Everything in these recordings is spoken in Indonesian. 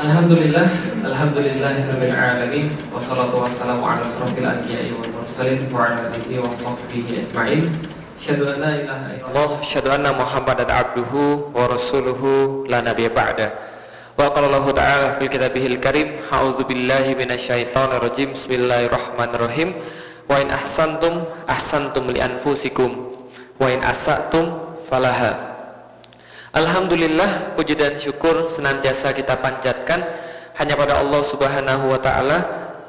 Alhamdulillah, alhamdulillahirabbil alamin, wassalatu wassalamu ala asrofil anbiya'i wal mursalin wa ala alihi washabbihi ajma'in. Asyhadu an la ilaha illallah, asyhadu anna Muhammadan abduhu wa rasuluhu la nabiyya ba'da. Wa qala Allah ta'ala fil kitabihil karim, a'udzu billahi minasyaitonir rajim. Bismillahirrahmanirrahim. Wa in ahsantum li anfusikum wa in asa'tum falaha. Alhamdulillah, puji dan syukur senantiasa kita panjatkan hanya pada Allah Subhanahu wa taala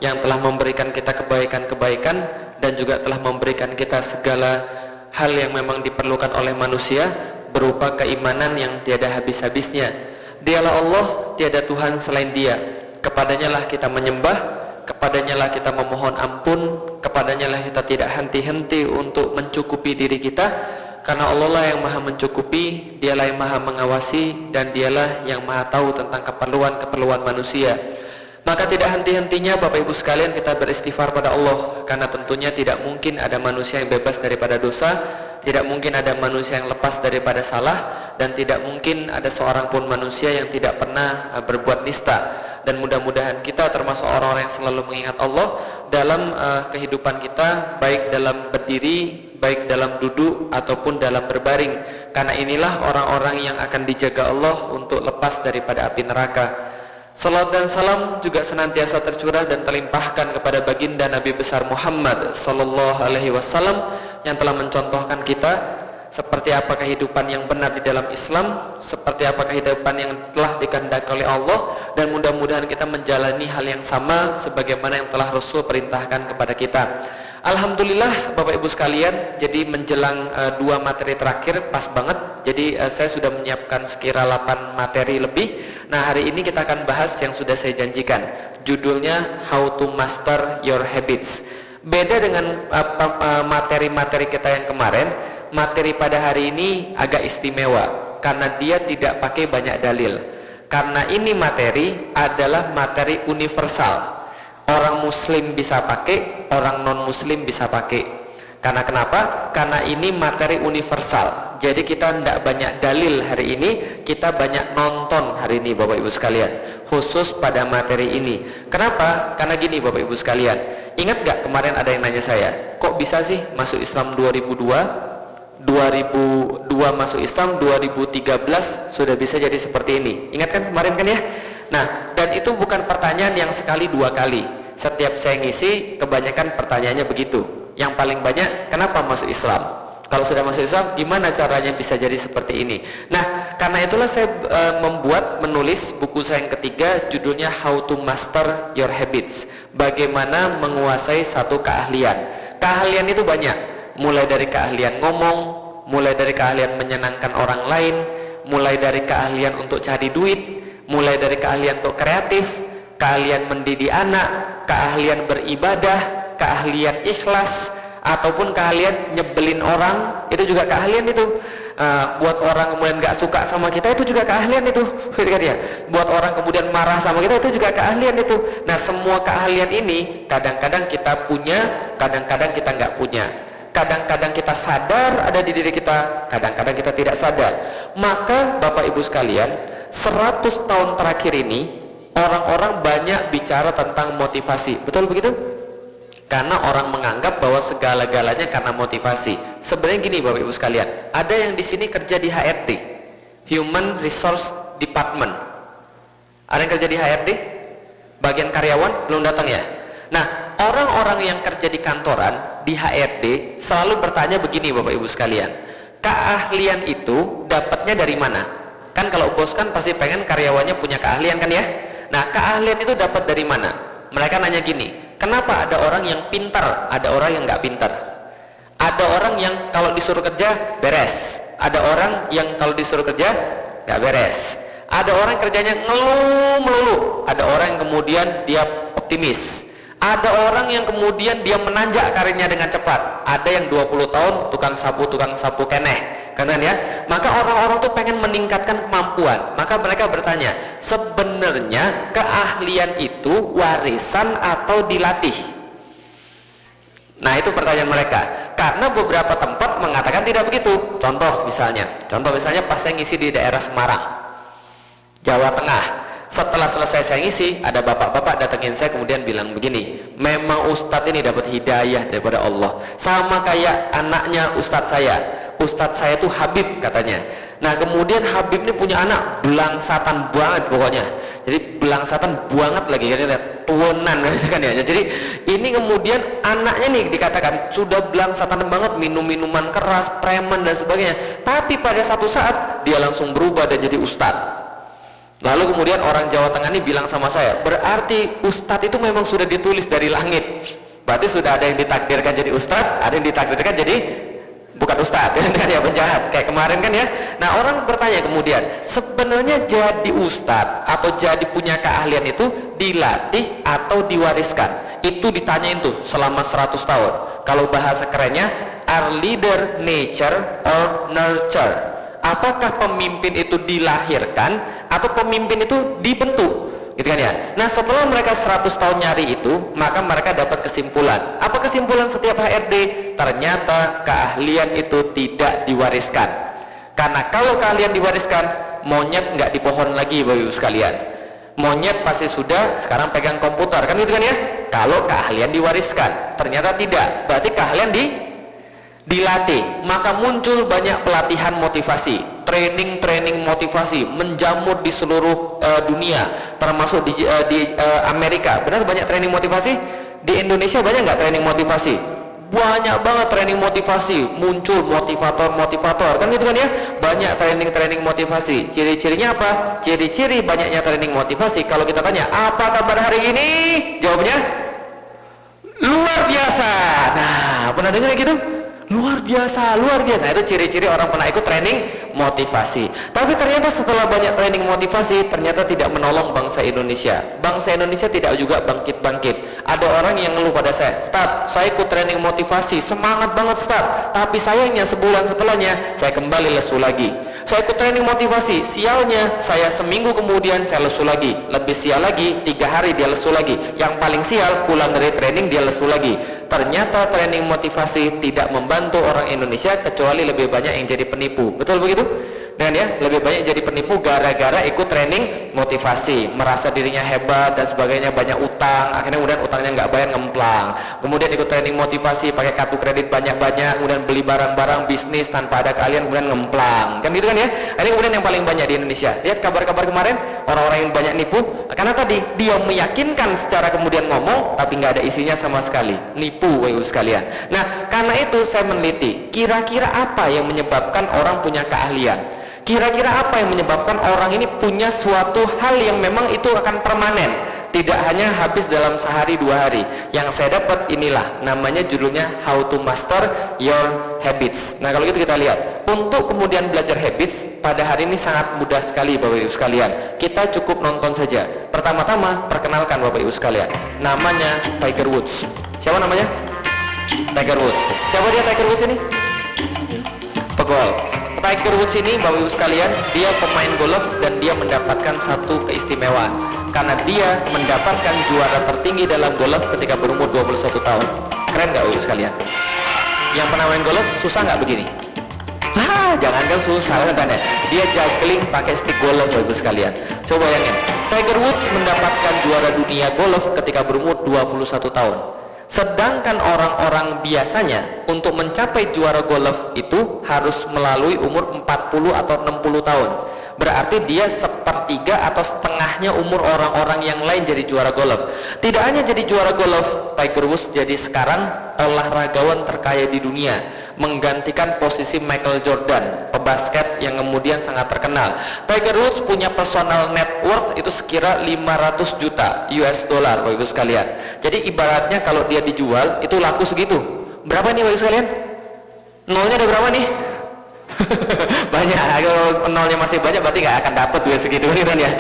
yang telah memberikan kita kebaikan-kebaikan dan juga telah memberikan kita segala hal yang memang diperlukan oleh manusia berupa keimanan yang tiada habis-habisnya. Dialah Allah, tiada Tuhan selain Dia. Kepadanya lah kita menyembah, kepadanya lah kita memohon ampun, kepadanya lah kita tidak henti-henti untuk mencukupi diri kita. Karena Allah lah yang maha mencukupi, dialah yang maha mengawasi, dan dialah yang maha tahu tentang keperluan-keperluan manusia. Maka tidak henti-hentinya Bapak Ibu sekalian kita beristighfar pada Allah. Karena tentunya tidak mungkin ada manusia yang bebas daripada dosa, tidak mungkin ada manusia yang lepas daripada salah, dan tidak mungkin ada seorang pun manusia yang tidak pernah berbuat nista. Dan mudah-mudahan kita termasuk orang-orang yang selalu mengingat Allah dalam kehidupan kita, baik dalam berdiri, baik dalam duduk ataupun dalam berbaring. Karena inilah orang-orang yang akan dijaga Allah untuk lepas daripada api neraka. Salat dan salam juga senantiasa tercurah dan terlimpahkan kepada baginda Nabi besar Muhammad sallallahu alaihi wasallam yang telah mencontohkan kita seperti apa kehidupan yang benar di dalam Islam, seperti apa kehidupan yang telah dikehendaki oleh Allah, dan mudah-mudahan kita menjalani hal yang sama sebagaimana yang telah Rasul perintahkan kepada kita. Alhamdulillah Bapak Ibu sekalian, jadi menjelang 2 materi terakhir pas banget. Jadi saya sudah menyiapkan sekira 8 materi lebih. Nah, hari ini kita akan bahas yang sudah saya janjikan. Judulnya How to Master Your Habits. Beda dengan materi-materi kita yang kemarin, materi pada hari ini agak istimewa karena dia tidak pakai banyak dalil. Karena ini materi adalah materi universal. Orang muslim bisa pakai, orang non muslim bisa pakai. Karena kenapa? Karena ini materi universal. Jadi kita tidak banyak dalil hari ini, kita banyak nonton hari ini Bapak Ibu sekalian, khusus pada materi ini. Kenapa? Karena gini Bapak Ibu sekalian, ingat gak kemarin ada yang nanya saya, kok bisa sih masuk Islam 2002 masuk Islam 2013 sudah bisa jadi seperti ini? Ingat kan kemarin kan ya? Nah, dan itu bukan pertanyaan yang sekali 2 kali. Setiap saya ngisi, kebanyakan pertanyaannya begitu. Yang paling banyak, kenapa masuk Islam? Kalau sudah masuk Islam, gimana caranya bisa jadi seperti ini? Nah, karena itulah saya menulis buku saya yang ketiga, judulnya How to Master Your Habits. Bagaimana menguasai satu keahlian. Keahlian itu banyak. Mulai dari keahlian ngomong, mulai dari keahlian menyenangkan orang lain, mulai dari keahlian untuk cari duit, mulai dari keahlian untuk kreatif, keahlian mendidik anak, keahlian beribadah, keahlian ikhlas, ataupun keahlian nyebelin orang, itu juga keahlian itu. Buat orang kemudian gak suka sama kita, itu juga keahlian itu. Buat orang kemudian marah sama kita, itu juga keahlian itu. Nah, semua keahlian ini kadang-kadang kita punya, kadang-kadang kita gak punya. Kadang-kadang kita sadar ada di diri kita, kadang-kadang kita tidak sadar. Maka Bapak Ibu sekalian, 100 tahun terakhir ini orang-orang banyak bicara tentang motivasi. Betul begitu? Karena orang menganggap bahwa segala-galanya karena motivasi. Sebenarnya gini Bapak Ibu sekalian, ada yang di sini kerja di HRD, Human Resource Department. Ada yang kerja di HRD? Bagian karyawan belum datang ya? Nah, orang-orang yang kerja di kantoran, di HRD, selalu bertanya begini Bapak Ibu sekalian, keahlian itu dapatnya dari mana? Kan kalau bos kan pasti pengen karyawannya punya keahlian kan ya? Nah, keahlian itu dapat dari mana? Mereka nanya gini, kenapa ada orang yang pintar, ada orang yang nggak pintar? Ada orang yang kalau disuruh kerja beres, ada orang yang kalau disuruh kerja nggak beres. Ada orang kerjanya ngeluh melulu, ada orang yang kemudian dia optimis. Ada orang yang kemudian dia menanjak karirnya dengan cepat. Ada yang 20 tahun tukang sapu keneh. Kan ya? Maka orang-orang tuh pengen meningkatkan kemampuan. Maka mereka bertanya, sebenarnya keahlian itu warisan atau dilatih? Nah, itu pertanyaan mereka. Karena beberapa tempat mengatakan tidak begitu. Contoh misalnya pas saya ngisi di daerah Semarang, Jawa Tengah. setelah selesai saya ngisi, ada bapak-bapak datengin saya kemudian bilang begini, memang Ustadz ini dapat hidayah daripada Allah. Sama kayak anaknya Ustadz saya. Ustadz saya tuh Habib katanya. Nah kemudian Habib ini punya anak belangsatan banget pokoknya. Jadi belangsatan banget lagi, tuanan kan ya. Jadi ini kemudian anaknya nih dikatakan sudah belangsatan banget, minum minuman keras, preman dan sebagainya. Tapi pada satu saat dia langsung berubah dan jadi ustadz. Lalu kemudian orang Jawa Tengah ini bilang sama saya, berarti ustadz itu memang sudah ditulis dari langit. Berarti sudah ada yang ditakdirkan jadi ustadz, ada yang ditakdirkan jadi bukan ustadz, kan ya, penjahat. Kayak kemarin kan ya. Nah orang bertanya kemudian, sebenarnya jadi ustadz atau jadi punya keahlian itu dilatih atau diwariskan? Itu ditanyain tuh selama 100 tahun. Kalau bahasa kerennya, are leader nature or nurture? Apakah pemimpin itu dilahirkan atau pemimpin itu dibentuk? Gitu kan ya. Nah setelah mereka 100 tahun nyari itu, maka mereka dapat kesimpulan. Apa kesimpulan setiap HRD? Ternyata keahlian itu tidak diwariskan. Karena kalau keahlian diwariskan, monyet nggak di pohon lagi Bapak Ibu sekalian. Monyet pasti sudah sekarang pegang komputer, kan gitu kan ya. Kalau keahlian diwariskan, ternyata tidak. Berarti keahlian dilatih, maka muncul banyak pelatihan motivasi, training motivasi menjamur di seluruh dunia, termasuk di Amerika. Benar banyak training motivasi. Di Indonesia banyak nggak training motivasi? Banyak banget training motivasi, muncul motivator, kan gitu kan ya? Banyak training motivasi. Ciri-cirinya apa? Ciri-ciri banyaknya training motivasi. Kalau kita tanya, apa kabar hari ini? Jawabnya luar biasa. Nah, pernah dengar gitu? Luar biasa. Itu ciri-ciri orang pernah ikut training motivasi. Tapi ternyata setelah banyak training motivasi, ternyata tidak menolong bangsa Indonesia. Bangsa Indonesia tidak juga bangkit-bangkit. Ada orang yang ngeluh pada saya, Ustaz, saya ikut training motivasi, semangat banget Ustaz. Tapi sayangnya sebulan setelahnya, saya kembali lesu lagi. Saya ikut training motivasi, sialnya saya seminggu kemudian saya lesu lagi. Lebih sial lagi, 3 hari dia lesu lagi. Yang paling sial, pulang dari training dia lesu lagi. Ternyata training motivasi tidak membantu orang Indonesia, kecuali lebih banyak yang jadi penipu. Betul begitu? Dan ya, lebih banyak jadi penipu gara-gara ikut training motivasi, merasa dirinya hebat dan sebagainya, banyak utang, akhirnya kemudian utangnya nggak bayar, ngemplang. Kemudian ikut training motivasi, pakai kartu kredit banyak-banyak, kemudian beli barang-barang bisnis tanpa ada keahlian, kemudian ngemplang. Kan gitu kan ya? Ini kemudian yang paling banyak di Indonesia. Lihat kabar-kabar kemarin, orang-orang yang banyak nipu, karena tadi dia meyakinkan secara kemudian ngomong, tapi nggak ada isinya sama sekali. Nipu, Ibu sekalian. Nah, karena itu saya meneliti, kira-kira apa yang menyebabkan orang punya keahlian? Kira-kira apa yang menyebabkan orang ini punya suatu hal yang memang itu akan permanen, tidak hanya habis dalam sehari 2 hari. Yang saya dapat inilah, namanya judulnya How to Master Your Habits. Nah kalau gitu kita lihat, untuk kemudian belajar habits pada hari ini sangat mudah sekali Bapak Ibu sekalian. Kita cukup nonton saja. Pertama-tama perkenalkan Bapak Ibu sekalian, namanya Tiger Woods. Siapa namanya? Tiger Woods. Siapa dia Tiger Woods ini? Pegol. Tiger Woods ini Bapak Ibu sekalian, dia pemain golf dan dia mendapatkan satu keistimewaan karena dia mendapatkan juara tertinggi dalam golf ketika berumur 21 tahun. Keren nggak Bapak Ibu sekalian? Yang pernah main golf susah nggak begini? Jangankan susah kan ya. Dia juggling pakai stick golf Bapak Ibu sekalian. Coba bayangin, Tiger Woods mendapatkan juara dunia golf ketika berumur 21 tahun. Sedangkan orang-orang biasanya untuk mencapai juara golf itu harus melalui umur 40 atau 60 tahun. Berarti dia sepertiga atau setengahnya umur orang-orang yang lain jadi juara golf. Tidak hanya jadi juara golf, Tiger Woods jadi sekarang olahragawan terkaya di dunia, menggantikan posisi Michael Jordan, pebasket yang kemudian sangat terkenal. Tiger Woods punya personal net worth itu sekira 500 juta US dollar, Bapak Ibu sekalian. Jadi ibaratnya kalau dia dijual itu laku segitu. Berapa nih Bapak Ibu sekalian? Nolnya ada berapa nih? Banyak. Kalau nolnya masih banyak berarti nggak akan dapat duit segitu kan ya.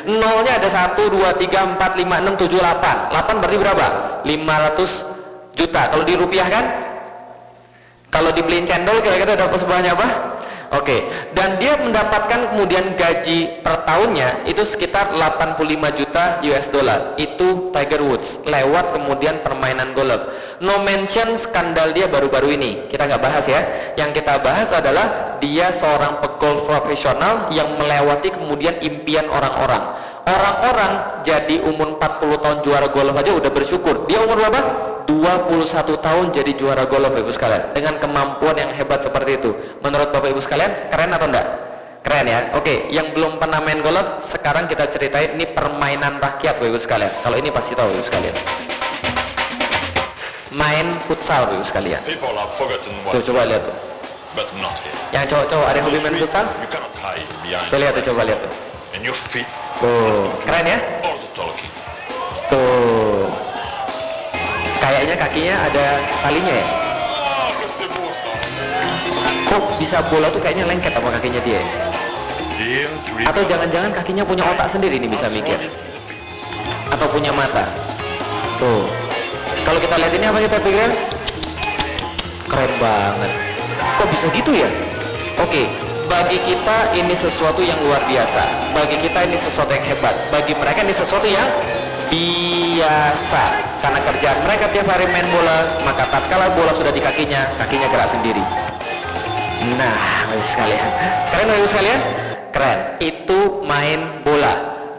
Nolnya ada 1, 2, 3, 4, 5, 6, 7, 8. 8 berarti berapa? 500 juta. Kalau dirupiahkan, kalau dibeliin cendol kira-kira dapat sebanyak apa? Oke. Dan dia mendapatkan kemudian gaji per tahunnya itu sekitar 85 juta US dollar. Itu Tiger Woods lewat kemudian permainan golf. No mention skandal dia baru-baru ini. Kita nggak bahas ya. Yang kita bahas adalah dia seorang pegolf profesional yang melewati kemudian impian orang-orang. Orang-orang jadi umur 40 tahun juara golf aja udah bersyukur. Dia umur berapa? 21 tahun jadi juara golf, Ibu sekalian. Dengan kemampuan yang hebat seperti itu. Menurut Bapak Ibu sekalian, keren atau enggak? Keren ya. Oke, yang belum pernah main golf, sekarang kita ceritain ini permainan rakyat, Bapak Ibu sekalian. Kalau ini pasti tahu, Ibu sekalian. Main futsal, Ibu sekalian. Tuh, coba lihat tuh. Yang cowok-cowok ada yang hobi main futsal? Tuh lihat tuh, coba lihat tuh. Tuh, keren ya? Tuh. Kayaknya kakinya ada talinya ya? Kok bisa bola tuh kayaknya lengket sama kakinya dia? Atau jangan-jangan kakinya punya otak sendiri nih, bisa mikir? Atau punya mata? Tuh. Kalau kita lihat ini apa kita pikir? Keren banget. Kok bisa gitu ya? Oke, bagi kita ini sesuatu yang luar biasa. Bagi kita ini sesuatu yang hebat. Bagi mereka ini sesuatu yang biasa. Karena kerjaan mereka tiap hari main bola, maka tatkala bola sudah di kakinya gerak sendiri. Nah, Bapak sekalian. Keren Bapak sekalian? Keren. Itu main bola.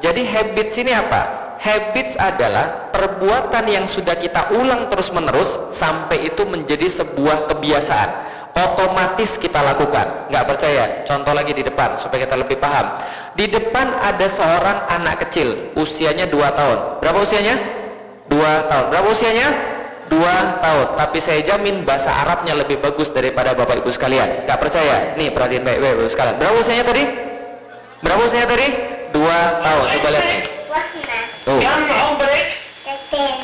Jadi habits ini apa? Habits adalah perbuatan yang sudah kita ulang terus-menerus sampai itu menjadi sebuah kebiasaan. Otomatis kita lakukan. Nggak percaya? Contoh lagi di depan supaya kita lebih paham. Di depan ada seorang anak kecil, usianya 2 tahun. Berapa usianya? 2 tahun. Berapa usianya? 2 tahun. Tapi saya jamin bahasa Arabnya lebih bagus daripada Bapak Ibu sekalian. Nggak percaya? Nih, perhatiin baik-baik Bapak Ibu sekalian. Berapa usianya tadi? Berapa usianya tadi? 2 tahun. Coba lihat nih. Oh.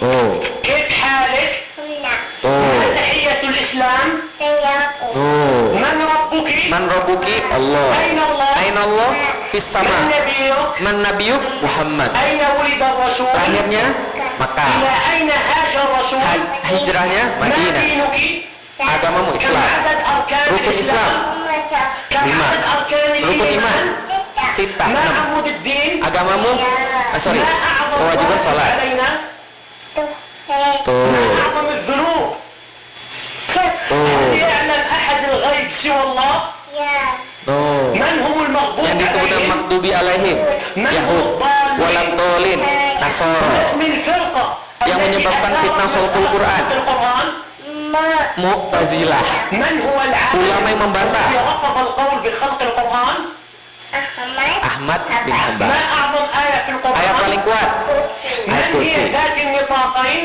Oh. كيف حالك؟ Oh. ما تحية الإسلام؟ Oh. من ربك؟ Man rabbuki? Allah. أين الله؟ Aina Allah? Fis من sama. نبيك؟ Man nabiyuk? Muhammad. أين ولد الرسول؟ Lahirnya Makkah. إلى أين هاجر الرسول؟ Hijrahnya ما Madinah. دينك؟ Agamamu كم Islam. عدد أركان Rukun Islam. الإسلام؟ كم 5. عدد أركان Rukun iman. الإيمان؟ 6. ما عمود الدين؟ Agamamu? Sorry. ما أعظم Kewajiban الواجب salat. علينا؟ ما Tuh. أعظم الذنوب؟ Tuh. هل يعلم أحد الغيب سوى الله؟ Tuh. من هم المغضوب Yang disebutkan عليهم؟ makdubi alaihim, Yahud, walam dolin, Nasara. اسم الفرقة Yang menyebabkan fitnah khalqul Quran. القرآن Mu'tazilah. من هو العالم Ulama yang membantah. الذي رفض القول بخلق القرآن؟ Ahmad bin ما Hanbal. أعظم آية في القرآن؟ Ayat paling kuat. Ayat من هي kursi. ذات النطاقين؟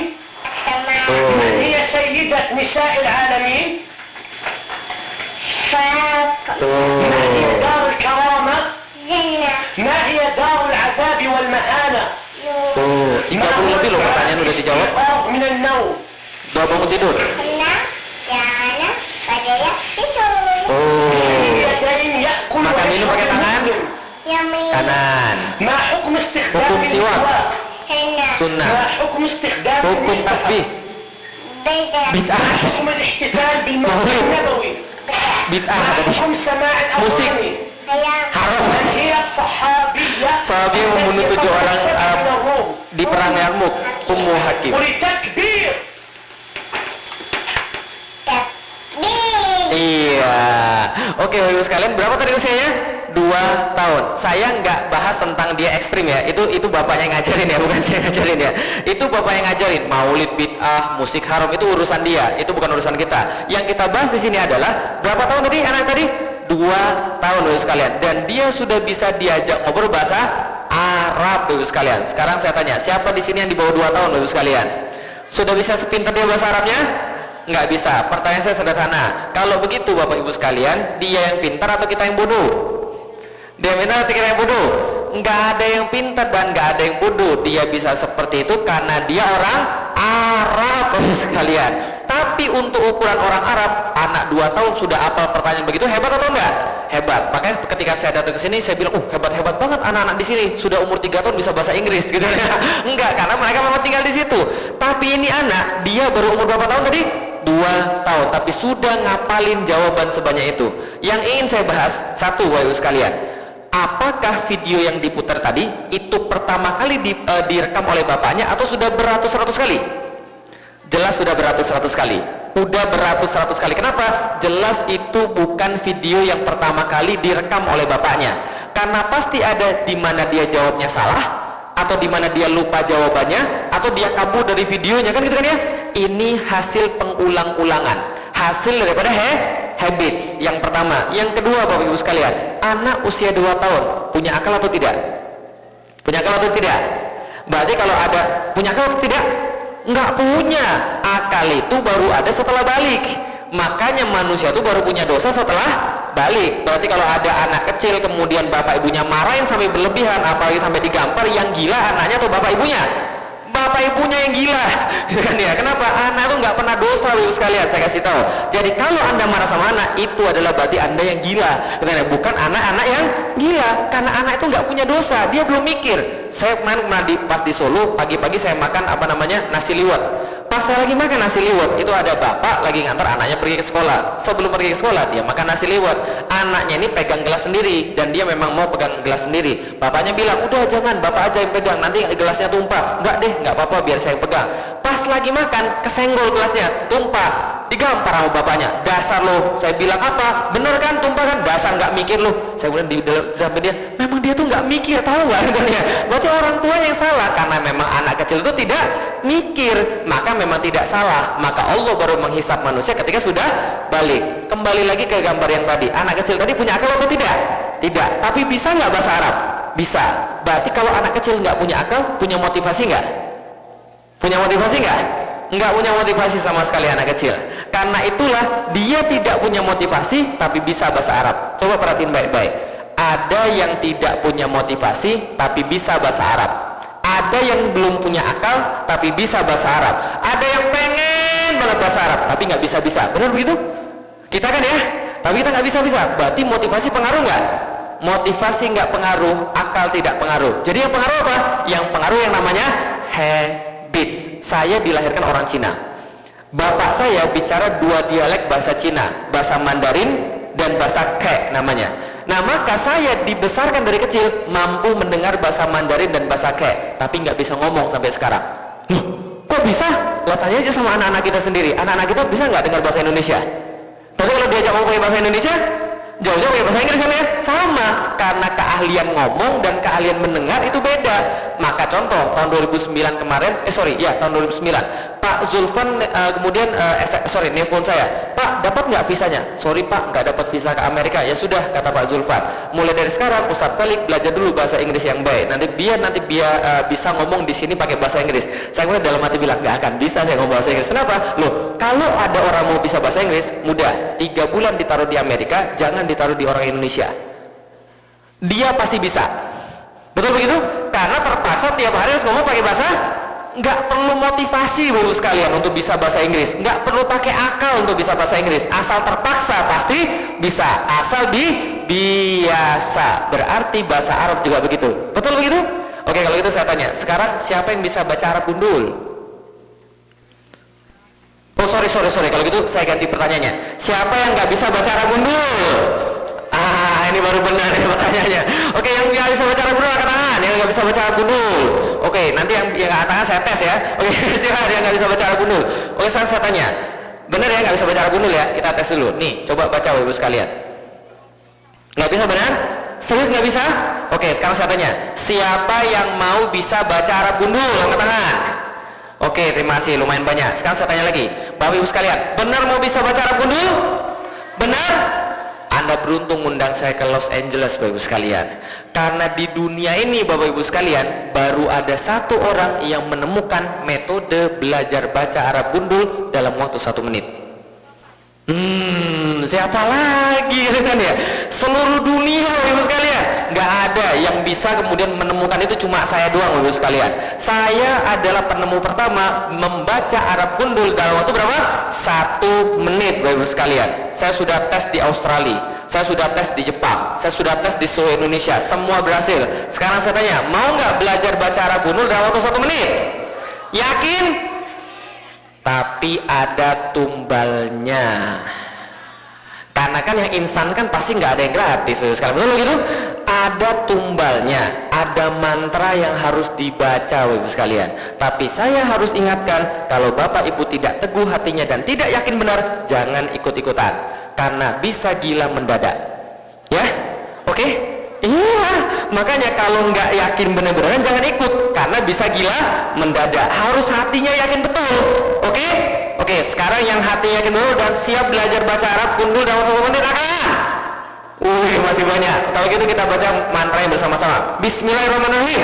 Tuh. من هي سيدة نساء العالمين؟ ما هي Tuh. دار الكرامة؟ ما هي دار العذاب والمهانة؟ Tuh. 30 lebih loh pertanyaan udah dijawab. الإيقاظ من النوم؟ Doa bangun tidur. Oh. اليدين يأكل Makan minum pakai ويشرب tangan المسلم؟ kanan. ما حكم استخدام حكم سواك. السواك؟ Sunnah. ما حكم استخدام Hukum المصطفى؟ tasbih. Bid'ah. ما حكم الاحتفال بالمولد مولد. النبوي؟ Bid'ah ما tadi. حكم سماع Musik. الأغاني؟ Haram. من هي الصحابية Sahabi yang membunuh 7 orang من الروم؟ di perang Yarmuk, Ummu Hakim. ولتكبير Iya. Oke, Bapak sekalian, berapa tadi usianya? 2 tahun. Saya nggak bahas tentang dia ekstrim ya. Itu bapaknya yang ngajarin ya, bukan saya yang ngajarin ya. Itu bapak yang ngajarin. Maulid, bid'ah, musik haram itu urusan dia. Itu bukan urusan kita. Yang kita bahas di sini adalah berapa tahun tadi anak tadi? 2 tahun Bapak sekalian. Dan dia sudah bisa diajak ngobrol bahasa Arab Bapak sekalian. Sekarang saya tanya, siapa di sini yang di bawah 2 tahun Bapak sekalian? Sudah bisa sepintar dia bahasa Arabnya? Nggak bisa. Pertanyaan saya sederhana. Kalau begitu Bapak Ibu sekalian, dia yang pintar atau kita yang bodoh? Dia pintar atau kita yang bodoh? Nggak ada yang pintar dan nggak ada yang bodoh. Dia bisa seperti itu karena dia orang Arab Bapak sekalian. Tapi untuk ukuran orang Arab, anak 2 tahun sudah apal pertanyaan begitu, hebat atau enggak? Hebat. Makanya ketika saya datang ke sini, saya bilang, hebat-hebat banget anak-anak di sini. Sudah umur 3 tahun bisa bahasa Inggris gitu ya. Enggak, karena mereka memang tinggal di situ. Tapi ini anak, dia baru umur berapa tahun tadi? 2 tahun. Tapi sudah ngapalin jawaban sebanyak itu. Yang ingin saya bahas, satu Bapak Ibu sekalian. Apakah video yang diputar tadi itu pertama kali direkam oleh bapaknya atau sudah beratus-ratus kali? Jelas sudah beratus-ratus kali. Udah beratus-ratus kali. Kenapa? Jelas itu bukan video yang pertama kali direkam oleh bapaknya. Karena pasti ada di mana dia jawabnya salah, atau di mana dia lupa jawabannya, atau dia kabur dari videonya, kan gitu kan ya? Ini hasil pengulang-ulangan, hasil daripada habit. Yang pertama. Yang kedua, Bapak Ibu sekalian, anak usia 2 tahun punya akal atau tidak? Punya akal atau tidak? Berarti kalau ada punya akal atau tidak? Enggak punya. Akal itu baru ada setelah balik. Makanya manusia itu baru punya dosa setelah balik. Berarti kalau ada anak kecil kemudian bapak ibunya marahin sampai berlebihan, apalagi sampai digampar, yang gila anaknya atau bapak ibunya? Bapak ibunya yang gila. Kan ya? Kenapa? Anak itu nggak pernah dosa, Ibu sekalian. Saya kasih tahu. Jadi kalau Anda marah sama anak, itu adalah berarti Anda yang gila. Bukan anak-anak yang gila. Karena anak itu nggak punya dosa. Dia belum mikir. Saya kemarin pas di Solo, pagi-pagi saya makan nasi liwet. Pas saya lagi makan nasi liwet, itu ada bapak lagi ngantar anaknya pergi ke sekolah. Sebelum pergi ke sekolah, dia makan nasi liwet. Anaknya ini pegang gelas sendiri, dan dia memang mau pegang gelas sendiri. Bapaknya bilang, udah jangan, bapak aja yang pegang, nanti gelasnya tumpah. Enggak deh, enggak apa-apa, biar saya yang pegang. Pas lagi makan, kesenggol gelasnya, tumpah. Digampar sama bapaknya. Dasar lo, saya bilang apa? Bener kan, tumpah kan? Dasar nggak mikir lo. Saya bilang sampai dia, memang dia tuh nggak mikir, tahu nggak? Berarti orang tua yang salah, karena memang anak kecil itu tidak mikir, maka memang tidak salah. Maka Allah baru menghisap manusia ketika sudah balik. Kembali lagi ke gambar yang tadi, anak kecil tadi punya akal atau tidak? Tidak. Tapi bisa nggak bahasa Arab? Bisa. Berarti kalau anak kecil nggak punya akal, punya motivasi nggak? Punya motivasi nggak? Nggak punya motivasi sama sekali anak kecil. Karena itulah dia tidak punya motivasi tapi bisa bahasa Arab. Coba perhatiin baik-baik. Ada yang tidak punya motivasi tapi bisa bahasa Arab. Ada yang belum punya akal tapi bisa bahasa Arab. Ada yang pengen banget bahasa Arab tapi nggak bisa-bisa. Benar begitu? Kita kan ya? Tapi kita nggak bisa-bisa. Berarti motivasi pengaruh nggak? Motivasi nggak pengaruh, akal tidak pengaruh. Jadi yang pengaruh apa? Yang pengaruh yang namanya habit. Saya dilahirkan orang Cina. Bapak saya bicara 2 dialek bahasa Cina, bahasa Mandarin dan bahasa Ke namanya. Nah, maka saya dibesarkan dari kecil mampu mendengar bahasa Mandarin dan bahasa Ke, tapi nggak bisa ngomong sampai sekarang. Kok bisa? Lah tanya aja sama anak-anak kita sendiri. Anak-anak kita bisa nggak dengar bahasa Indonesia? Tapi kalau diajak ngomong bahasa Indonesia, jauh-jauh ya bahasa Inggris kan ya? Sama, karena keahlian ngomong dan keahlian mendengar itu beda. Maka contoh, tahun 2009 kemarin, tahun 2009, Pak Zulfan nelpon saya, Pak, dapat nggak visanya? Sorry Pak, nggak dapat visa ke Amerika. Ya sudah, kata Pak Zulfan, mulai dari sekarang Ustaz Felix belajar dulu bahasa Inggris yang baik. Nanti biar bisa ngomong di sini pakai bahasa Inggris. Saya kemudian dalam hati bilang, nggak akan bisa saya ngomong bahasa Inggris. Kenapa? Loh, kalau ada orang mau bisa bahasa Inggris, mudah. 3 bulan ditaruh di Amerika, jangan ditaruh di orang Indonesia. Dia pasti bisa. Betul begitu? Karena terpaksa tiap hari harus ngomong pakai bahasa. Nggak perlu motivasi Bapak sekalian untuk bisa bahasa Inggris. Nggak perlu pakai akal untuk bisa bahasa Inggris. Asal terpaksa pasti bisa. Asal biasa. Berarti bahasa Arab juga begitu. Betul begitu? Oke, kalau gitu saya tanya. Sekarang siapa yang bisa baca Arab gundul? Oh sorry. Kalau gitu saya ganti pertanyaannya. Siapa yang nggak bisa baca Arab gundul? Ini baru benar ya pertanyaannya. Oke, yang nggak bisa baca Arab gundul angkat tangan. Yang nggak bisa baca Arab gundul. Oke, nanti yang angkat tangan saya tes ya. Oke, yang nggak bisa baca Arab gundul. Oke, sekarang saya tanya. Benar ya nggak bisa baca Arab gundul ya? Kita tes dulu. Nih, coba baca Ibu sekalian. Nggak bisa benar? Serius nggak bisa? Oke, sekarang saya tanya. Siapa yang mau bisa baca Arab gundul? Angkat tangan. Oke, terima kasih. Lumayan banyak. Sekarang saya tanya lagi. Bapak Ibu sekalian, benar mau bisa baca Arab gundul? Benar? Anda beruntung undang saya ke Los Angeles, Bapak Ibu sekalian. Karena di dunia ini, Bapak Ibu sekalian, baru ada 1 orang yang menemukan metode belajar baca Arab gundul dalam waktu 1 menit. Siapa lagi kan ya? Seluruh dunia, Bapak Ibu sekalian. Nggak ada yang bisa kemudian menemukan itu, cuma saya doang, Bapak Ibu sekalian. Saya adalah penemu pertama membaca Arab gundul dalam waktu berapa? 1 menit, Bapak Ibu sekalian. Saya sudah tes di Australia, saya sudah tes di Jepang, saya sudah tes di seluruh Indonesia, semua berhasil. Sekarang saya tanya, mau nggak belajar baca Arab gundul dalam waktu 1 menit? Yakin? Tapi ada tumbalnya. Karena kan yang instan kan pasti nggak ada yang gratis. Sekarang betul begitu? Ada tumbalnya, ada mantra yang harus dibaca, Bapak sekalian. Tapi saya harus ingatkan, kalau Bapak Ibu tidak teguh hatinya dan tidak yakin benar, jangan ikut-ikutan. Karena bisa gila mendadak. Ya? Oke? Iya, makanya kalau nggak yakin benar-benar jangan ikut. bisa gila mendadak. Harus hatinya yakin betul. Oke? Oke, sekarang yang hatinya yakin dulu dan siap belajar baca Arab gundul dalam 10 menit akan. Masih banyak. Kalau gitu kita baca mantra yang bersama-sama. Bismillahirrahmanirrahim.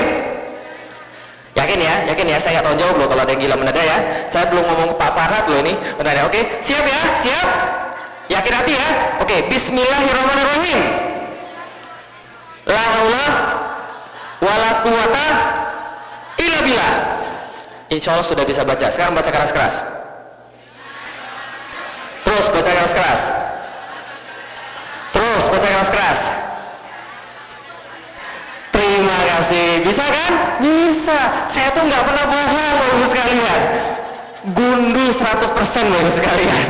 Yakin ya, saya nggak tahu jawab loh kalau ada yang gila mendadak ya. Saya belum ngomong Pak Farhat loh ini. Benar ya, oke? Siap ya? Siap? Yakin hati ya? Oke, Bismillahirrahmanirrahim. La haula wala quwata illa billah. Insyaallah sudah bisa baca. Sekarang baca keras-keras. Terus baca keras-keras. Terus baca keras-keras. Terima kasih. Bisa kan? Bisa. Saya tuh nggak pernah bohong, Bapak sekalian. Gundu 100% Bapak sekalian.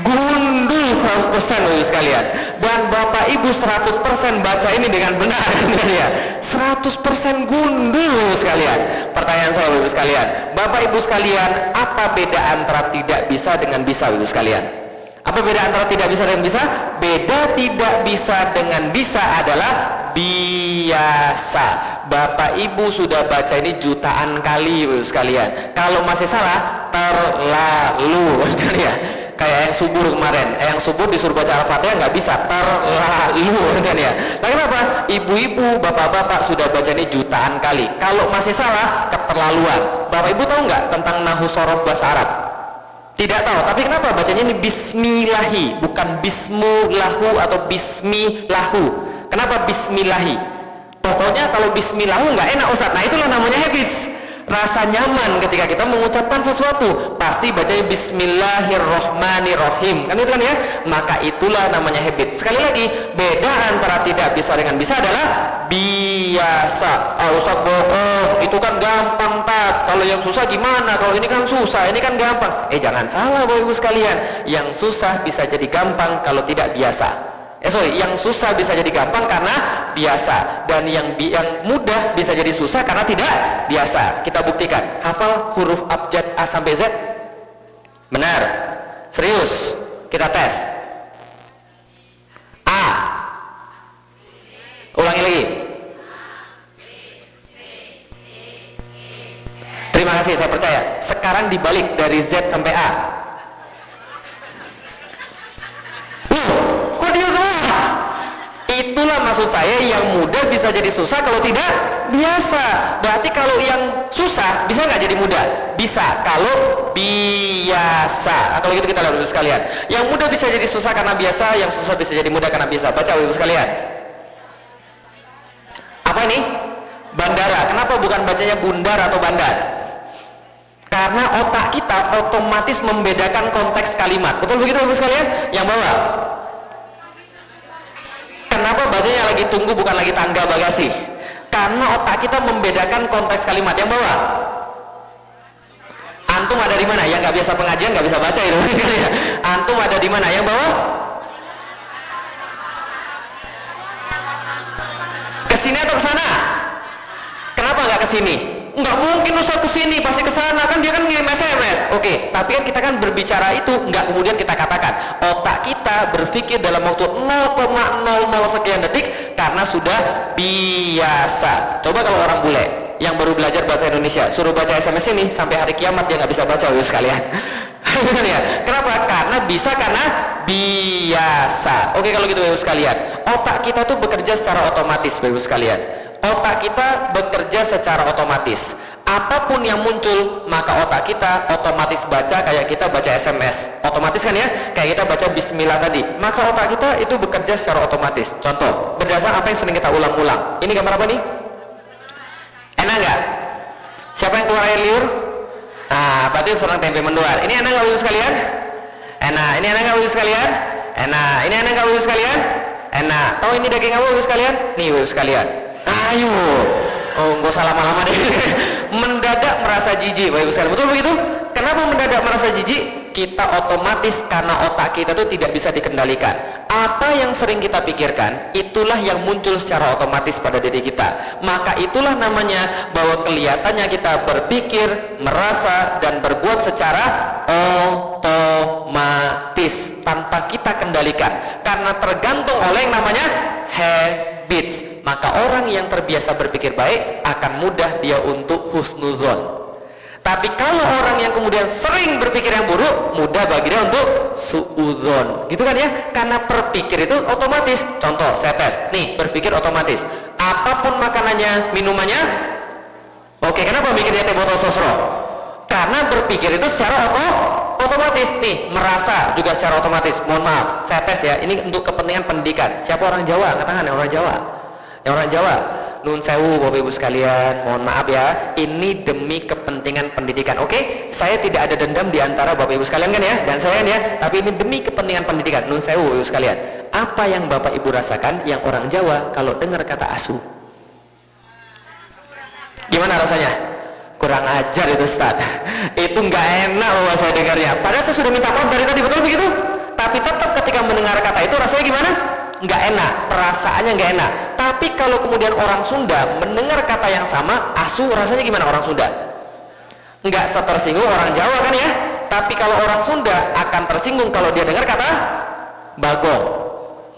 Gundu 100% Bapak sekalian. Dan Bapak Ibu 100% baca ini dengan benar ya. 100% gundu sekalian. Pertanyaan saya Bapak sekalian, Bapak Ibu sekalian, apa beda antara tidak bisa dengan bisa Bapak sekalian? Apa beda antara tidak bisa dengan bisa? Beda tidak bisa dengan bisa adalah biasa. Bapak Ibu sudah baca ini jutaan kali Bapak sekalian. Kalau masih salah, terlalu sekalian. Kayak yang subur kemarin, yang subur disuruh baca Al-Fatihah nggak bisa, terlalu kan ya. Nah, kenapa? Ibu-ibu, bapak-bapak sudah baca ini jutaan kali. Kalau masih salah, keterlaluan. Bapak Ibu tahu nggak tentang nahu sorof bahasa Arab? Tidak tahu. Tapi kenapa bacanya ini Bismillahi, bukan Bismillahu atau Bismillahu? Kenapa Bismillahi? Pokoknya kalau Bismillahu nggak enak Ustaz. Nah itulah namanya habits. Rasa nyaman ketika kita mengucapkan sesuatu, pasti bacanya Bismillahirrahmanirrahim, kan itu kan ya? Maka itulah namanya habit. Sekali lagi, beda antara tidak bisa dengan bisa adalah biasa. Ustaz bohong, itu kan gampang Tat. Kalau yang susah gimana? Kalau ini kan susah, ini kan gampang. Jangan salah Bapak Ibu sekalian. Yang susah bisa jadi gampang kalau tidak biasa. Yang susah bisa jadi gampang karena biasa, dan yang mudah bisa jadi susah karena tidak biasa. Kita buktikan. Hafal huruf abjad A sampai Z? Benar. Serius. Kita tes. A. Ulangi lagi. Terima kasih, saya percaya. Sekarang dibalik dari Z sampai A. Kok dia semua? Itulah maksud saya, yang mudah bisa jadi susah kalau tidak biasa. Berarti kalau yang susah bisa nggak jadi mudah? Bisa kalau biasa. Kalau gitu kita lihat dulu sekalian. Yang mudah bisa jadi susah karena biasa, yang susah bisa jadi mudah karena biasa. Baca dulu sekalian. Apa ini? Bandara. Kenapa bukan bacanya bundar atau bandar? Karena otak kita otomatis membedakan konteks kalimat. Betul begitu Bapak sekalian? Yang bawah. Kenapa bacanya lagi tunggu bukan lagi tangga bagasi? Karena otak kita membedakan konteks kalimat. Yang bawah. Antum ada di mana? Yang nggak biasa pengajian nggak bisa baca itu. Antum ada di mana? Yang bawah. Kesini atau ke sana? Kenapa nggak ke sini? Nggak mungkin Ustaz ke sini, pasti ke sana, kan dia kan ngirim SMS. Oke, tapi kan kita kan berbicara itu nggak kemudian kita katakan. Otak kita berpikir dalam waktu 0,00 sekian detik karena sudah biasa. Coba kalau orang bule yang baru belajar bahasa Indonesia suruh baca SMS ini, sampai hari kiamat dia nggak bisa baca sekalian. Kenapa? Karena biasa. Oke, kalau gitu Bapak sekalian, otak kita tuh bekerja secara otomatis Bapak sekalian. Otak kita bekerja secara otomatis. Apapun yang muncul, maka otak kita otomatis baca kayak kita baca SMS. Otomatis kan ya? Kayak kita baca Bismillah tadi. Maka otak kita itu bekerja secara otomatis. Contoh, berdasar apa yang sering kita ulang-ulang. Ini gambar apa nih? Enak nggak? Siapa yang keluar air liur? Berarti serang tempe mendoan. Ini enak nggak Bapak sekalian? Enak. Ini enak nggak Bapak sekalian? Enak. Ini enak nggak Bapak sekalian? Enak. Tahu ini daging apa Bapak sekalian? Nih Bapak sekalian. Ayo, nggak usah lama-lama deh. Mendadak merasa jijik, Bapak sekalian. Betul begitu? Kenapa mendadak merasa jijik? Kita otomatis karena otak kita itu tidak bisa dikendalikan. Apa yang sering kita pikirkan, itulah yang muncul secara otomatis pada diri kita. Maka itulah namanya bahwa kelihatannya kita berpikir, merasa, dan berbuat secara otomatis tanpa kita kendalikan. Karena tergantung oleh yang namanya habit. maka orang yang terbiasa berpikir baik akan mudah dia untuk husnuzon. Tapi kalau orang yang kemudian sering berpikir yang buruk, mudah bagi dia untuk suudzon. Gitu kan ya? Karena berpikir itu otomatis. Contoh, saya tes. Nih, berpikir otomatis. Apapun makanannya, minumannya, oke, kenapa bikinnya teh botol sosro? Karena berpikir itu secara otomatis. Nih, merasa juga secara otomatis. Mohon maaf, saya tes ya. Ini untuk kepentingan pendidikan. Siapa orang Jawa? Angkat tangan, orang Jawa. Yang orang Jawa. Nun sewu Bapak Ibu sekalian, mohon maaf ya, ini demi kepentingan pendidikan. Oke, saya tidak ada dendam di antara Bapak Ibu sekalian kan ya, dan saya ya, tapi ini demi kepentingan pendidikan. Nun sewu Bapak Ibu sekalian, apa yang Bapak Ibu rasakan yang orang Jawa kalau dengar kata asu? Gimana rasanya? Kurang ajar itu Ustaz. Itu nggak enak loh saya dengarnya. Padahal saya sudah minta maaf dari tadi, betul begitu? Tapi tetap ketika mendengar kata itu rasanya gimana? Nggak enak, perasaannya nggak enak. Tapi kalau kemudian orang Sunda mendengar kata yang sama, asu, rasanya gimana orang Sunda? Nggak setersinggung orang Jawa kan ya? Tapi kalau orang Sunda akan tersinggung kalau dia dengar kata bagong.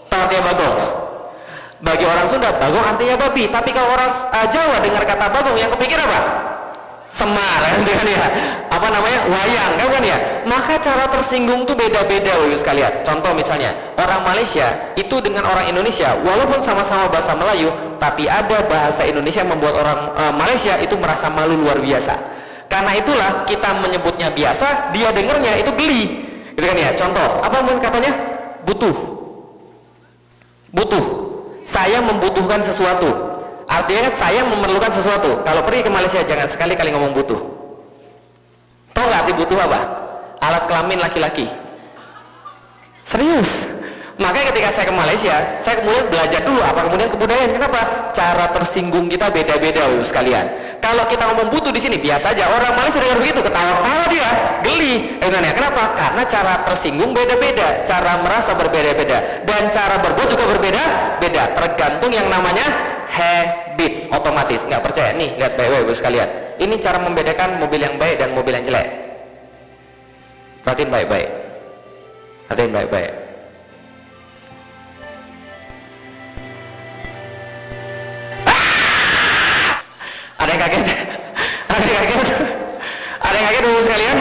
Tahu artinya bagong? Bagi orang Sunda, bagong artinya babi. Tapi kalau orang Jawa dengar kata bagong, yang kepikir apa? Semar, kan ya? Apa namanya? Wayang, kan ya? Maka cara tersinggung tuh beda-beda, Bapak sekalian. Contoh misalnya, orang Malaysia itu dengan orang Indonesia, walaupun sama-sama bahasa Melayu, tapi ada bahasa Indonesia yang membuat orang Malaysia itu merasa malu luar biasa. Karena itulah kita menyebutnya biasa, dia dengarnya itu geli, gitu kan ya? Contoh, apa mungkin katanya? Butuh. Butuh. Saya membutuhkan sesuatu. Artinya saya memerlukan sesuatu. Kalau pergi ke Malaysia jangan sekali-kali ngomong butuh. Tahu nggak arti butuh apa? Alat kelamin laki-laki. Serius. Makanya ketika saya ke Malaysia, saya kemudian belajar dulu apa kemudian kebudayaan. Kenapa? Cara tersinggung kita beda-beda, Bapak sekalian. Kalau kita ngomong butuh di sini biasa aja. Orang Malaysia dengar begitu ketawa-tawa dia, geli. Kenapa? Karena cara tersinggung beda-beda, cara merasa berbeda-beda, dan cara berbuat juga berbeda-beda. Tergantung yang namanya habit, otomatis. Nggak percaya? Nih, lihat baik-baik, Bapak sekalian. Ini cara membedakan mobil yang baik dan mobil yang jelek. Perhatiin baik-baik. Perhatiin baik-baik. Ada yang kaget? Ada yang kaget? Ada yang kaget dulu sekalian?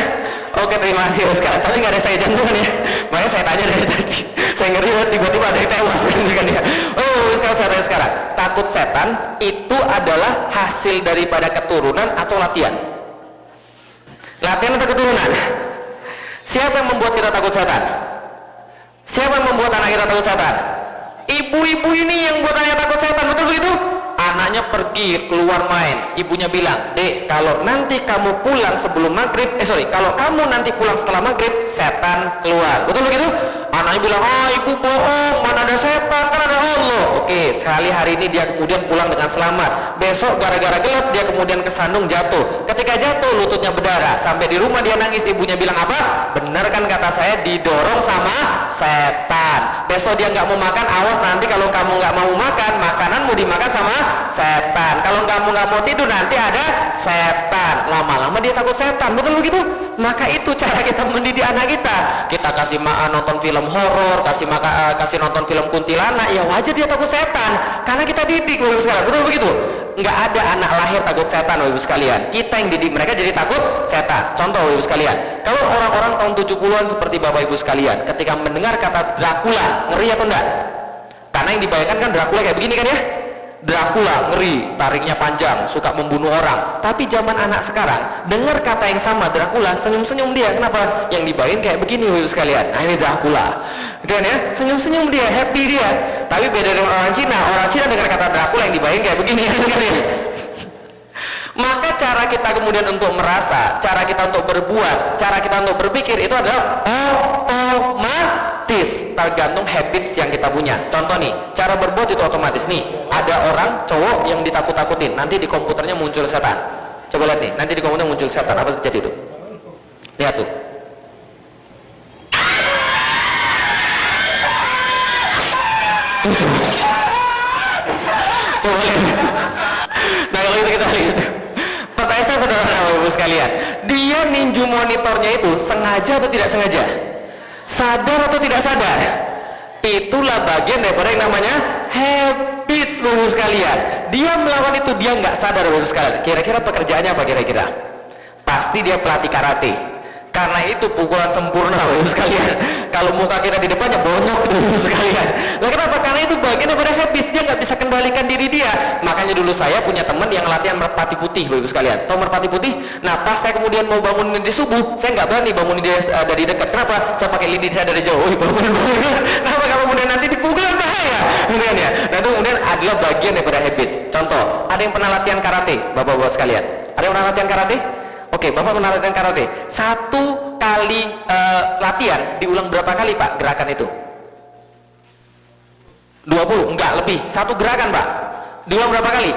Oke, terima kasih Oscar. Tapi nggak ada saya jantungan ya. Makanya saya tanya dari tadi. Saya ngeri tiba-tiba ada yang tewas kan ya. Oh, sekarang takut setan itu adalah hasil daripada keturunan atau latihan? Latihan atau keturunan? Siapa yang membuat kita takut setan? Siapa yang membuat anak kita takut setan? Ibu-ibu ini yang buat anaknya takut setan, betul begitu? Anaknya pergi keluar main, ibunya bilang, "Dek, kalau nanti kamu pulang sebelum maghrib, kalau kamu nanti pulang setelah maghrib, setan keluar." Betul begitu? Anaknya bilang, "Oh, ibu bohong, mana ada setan, kan ada Allah." Oke, sekali hari ini dia kemudian pulang dengan selamat. Besok gara-gara gelap dia kemudian kesandung jatuh. Ketika jatuh lututnya berdarah. Sampai di rumah dia nangis, ibunya bilang apa? "Benar kan kata saya didorong sama setan." Besok dia nggak mau makan, awas nanti kalau kamu nggak mau makan, makananmu dimakan sama setan. Kalau kamu nggak mau tidur nanti ada setan. Lama-lama dia takut setan, betul begitu? Maka itu cara kita mendidik anak kita. Kita kasih nonton film horor, kasih nonton film kuntilanak, ya wajar dia takut setan. Karena kita didik, Bapak sekalian, betul begitu? Nggak ada anak lahir takut setan, Bapak sekalian. Kita yang didik mereka jadi takut setan. Contoh, Bapak sekalian, kalau orang-orang tahun 70-an seperti Bapak Ibu sekalian, ketika mendengar kata Dracula, ngeri atau enggak? Karena yang dibayangkan kan Dracula kayak begini kan ya? Dracula, ngeri, tariknya panjang, suka membunuh orang. Tapi zaman anak sekarang, dengar kata yang sama, Dracula, senyum-senyum dia. Kenapa? Yang dibayangin kayak begini, Bapak sekalian. Nah, ini Dracula. Gitu kan ya? Senyum-senyum dia, happy dia. Tapi beda dengan orang Cina. Orang Cina dengar kata Dracula yang dibayangin kayak begini. Maka cara kita kemudian untuk merasa, cara kita untuk berbuat, cara kita untuk berpikir itu adalah otomatis, tergantung habits yang kita punya. Contoh nih, cara berbuat itu otomatis nih. Ada orang cowok yang ditakut-takutin, nanti di komputernya muncul setan. Coba lihat nih, nanti di komputernya muncul setan. Apa terjadi itu? Lihat tuh. Nah, kalau itu kita lihat. Pertanyaan saya saudara-saudara sekalian, dia ninju monitornya itu sengaja atau tidak sengaja? Sadar atau tidak sadar? Itulah bagian daripada yang namanya habit. habit Bapak sekalian. Dia melakukan itu, dia nggak sadar Bapak sekalian. Kira-kira pekerjaannya apa kira-kira? Pasti dia pelatih karate. Karena itu pukulan sempurna Bapak sekalian. Kalau muka kita di depannya bonyok Bapak sekalian. Nah, kenapa? Karena itu bagian daripada habis, dia nggak bisa kendalikan diri dia. Makanya dulu saya punya teman yang latihan merpati putih Bapak sekalian. Tahu merpati putih? Nah, pas saya kemudian mau bangunin di subuh, saya nggak berani bangunin dia dari dekat. Kenapa? Saya pakai lidi saya dari jauh. Bangun. Kenapa? Kalau kemudian nanti dipukul bahaya. Kemudian ya. Nah, itu kemudian adalah bagian daripada habit. Contoh, ada yang pernah latihan karate, Bapak-bapak sekalian. Ada yang pernah latihan karate? Oke, Bapak pernah latihan karate. 1 kali latihan diulang berapa kali Pak gerakan itu? 20? Enggak, lebih. 1 gerakan Pak. Diulang berapa kali?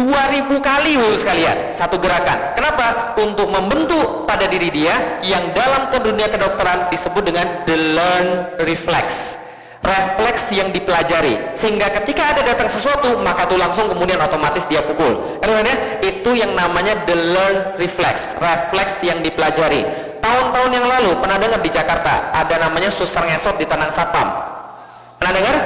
2000 kali Bapak sekalian. 1 gerakan. Kenapa? Untuk membentuk pada diri dia yang dalam dunia kedokteran disebut dengan the learned reflex. Refleks yang dipelajari, sehingga ketika ada datang sesuatu maka itu langsung kemudian otomatis dia pukul. Karena itu yang namanya the learned reflex, refleks yang dipelajari. Tahun-tahun yang lalu pernah dengar di Jakarta ada namanya suster ngesot di Tanah Satpam. Pernah dengar?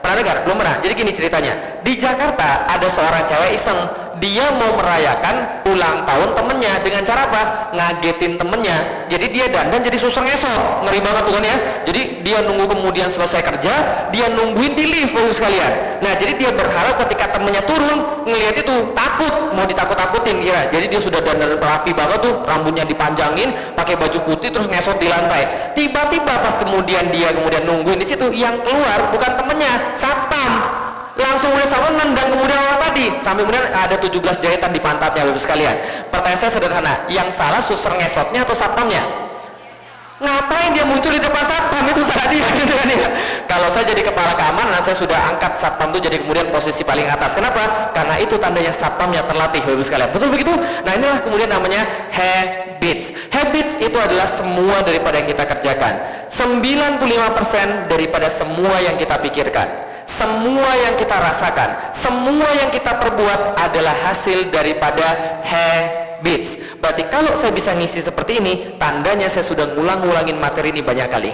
Pernah dengar? Belum pernah. Jadi gini ceritanya. Di Jakarta ada seorang cewek iseng, dia mau merayakan ulang tahun temennya dengan cara apa? Ngagetin temennya. Jadi dia dandan jadi suster ngesot. Ngeri banget bukan ya? Jadi dia nunggu kemudian selesai kerja, dia nungguin di lift Bapak sekalian. Nah, jadi dia berharap ketika temennya turun, ngelihat itu takut, mau ditakut-takutin ya. Jadi dia sudah dandan rapi banget tuh, rambutnya dipanjangin, pakai baju putih terus ngesot di lantai. Tiba-tiba pas kemudian dia nungguin di situ, yang keluar bukan temennya, satpam. Langsung oleh satpam nendang kemudian orang tadi. Sampai kemudian ada 17 jahitan di pantatnya Bapak sekalian. Pertanyaan saya sederhana, yang salah suster ngesotnya atau satpamnya? Ngapain dia muncul di depan satpam itu tadi? Kalau saya jadi kepala keamanan, saya sudah angkat satpam itu jadi kemudian posisi paling atas. Kenapa? Karena itu tandanya satpamnya terlatih Bapak sekalian. Betul begitu? Nah, inilah kemudian namanya habits. Habits itu adalah semua daripada yang kita kerjakan. 95% daripada semua yang kita pikirkan. Semua yang kita rasakan, semua yang kita perbuat adalah hasil daripada habits. Berarti kalau saya bisa ngisi seperti ini, tandanya saya sudah ngulang-ngulangin materi ini banyak kali.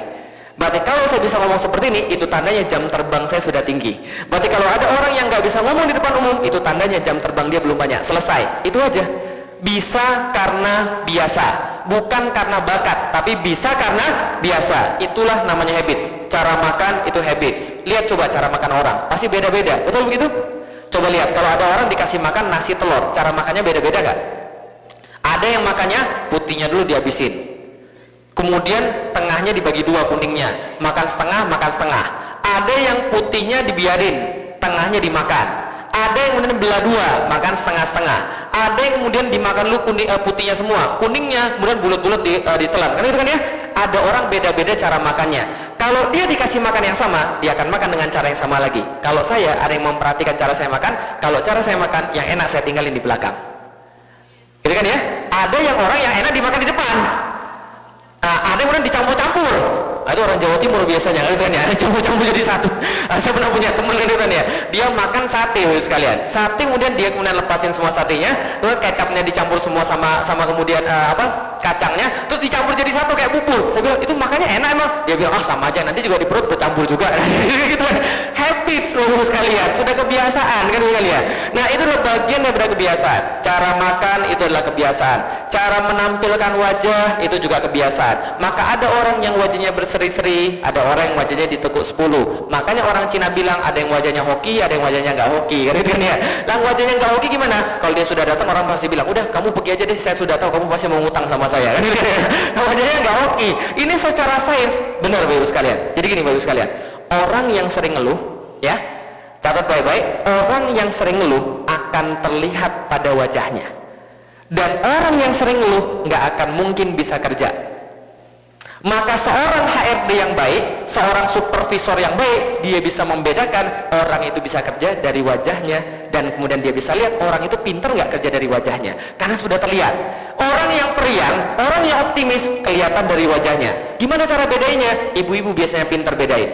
Berarti kalau saya bisa ngomong seperti ini, itu tandanya jam terbang saya sudah tinggi. Berarti kalau ada orang yang nggak bisa ngomong di depan umum, itu tandanya jam terbang dia belum banyak. Selesai. Itu aja. Bisa karena biasa, bukan karena bakat, tapi bisa karena biasa. Itulah namanya habit. Cara makan itu habit. Lihat coba cara makan orang, pasti beda-beda. Betul begitu? Coba lihat, kalau ada orang dikasih makan nasi telur, cara makannya beda-beda nggak? Ada yang makannya putihnya dulu dihabisin, kemudian tengahnya dibagi 2 kuningnya, makan setengah. Ada yang putihnya dibiarin, tengahnya dimakan. Ada yang kemudian belah 2, makan setengah-setengah. Ada yang kemudian dimakan lu putihnya semua, kuningnya kemudian bulat-bulat ditelan. Kan itu kan ya? Ada orang beda-beda cara makannya. Kalau dia dikasih makan yang sama, dia akan makan dengan cara yang sama lagi. Kalau saya ada yang memperhatikan cara saya makan, kalau cara saya makan yang enak saya tinggalin di belakang. Gitu kan ya? Ada yang orang yang enak dimakan di depan. Nah, ada yang kemudian dicampur-campur. Nah, itu orang Jawa Timur biasanya, kan ya, campur-campur jadi satu. Saya pernah punya teman kan ya, dia makan sate sekalian. Sate kemudian dia kemudian lepasin semua satenya, terus kecapnya dicampur semua sama kemudian kacangnya, terus dicampur jadi satu kayak bubur. Saya bilang itu makannya enak emang. Dia bilang sama aja, nanti juga di perut bercampur juga. Gitu kan. Habit sekalian, sudah kebiasaan kan sekalian. Nah, itu adalah bagian daripada kebiasaan. Cara makan itu adalah kebiasaan. Cara menampilkan wajah itu juga kebiasaan. Maka ada orang yang wajahnya berseri-seri, ada orang yang wajahnya ditekuk 10. Makanya orang Cina bilang ada yang wajahnya hoki, ada yang wajahnya nggak hoki, kan ya. Nah, wajahnya nggak hoki gimana? Kalau dia sudah datang orang pasti bilang, udah kamu pergi aja deh, saya sudah tahu kamu pasti mau ngutang sama saya. Kan? Nah, wajahnya nggak hoki. Ini secara sains benar Bapak sekalian. Jadi gini Bapak sekalian, orang yang sering ngeluh, ya, catat baik-baik, orang yang sering ngeluh akan terlihat pada wajahnya. Dan orang yang sering ngeluh nggak akan mungkin bisa kerja. Maka seorang HRD yang baik, seorang supervisor yang baik, dia bisa membedakan orang itu bisa kerja dari wajahnya, dan kemudian dia bisa lihat orang itu pintar nggak kerja dari wajahnya, karena sudah terlihat. Orang yang periang, orang yang optimis kelihatan dari wajahnya. Gimana cara bedainya? Ibu-ibu biasanya pintar bedain.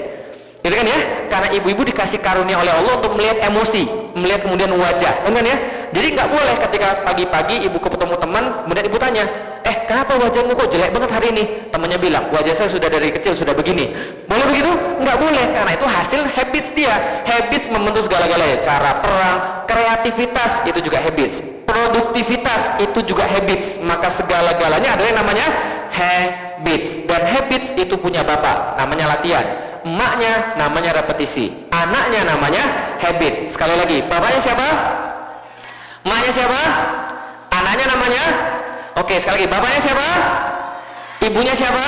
Gitu kan ya? Karena ibu-ibu dikasih karunia oleh Allah untuk melihat emosi, melihat kemudian wajah, kan ya? Jadi nggak boleh ketika pagi-pagi ibu ketemu teman, kemudian ibu tanya, kenapa wajahmu kok jelek banget hari ini? Temannya bilang, wajah saya sudah dari kecil sudah begini. Boleh begitu? Nggak boleh, karena itu hasil habits dia. Habits membentuk segala-galanya. Cara perang, kreativitas itu juga habits. Produktivitas itu juga habits. Maka segala-galanya adalah yang namanya habits. Dan habits itu punya bapak, namanya latihan. Emaknya namanya repetisi, anaknya namanya habit. Sekali lagi, bapaknya siapa? Emaknya siapa? Anaknya namanya? Oke, sekali lagi, bapaknya siapa? Ibunya siapa?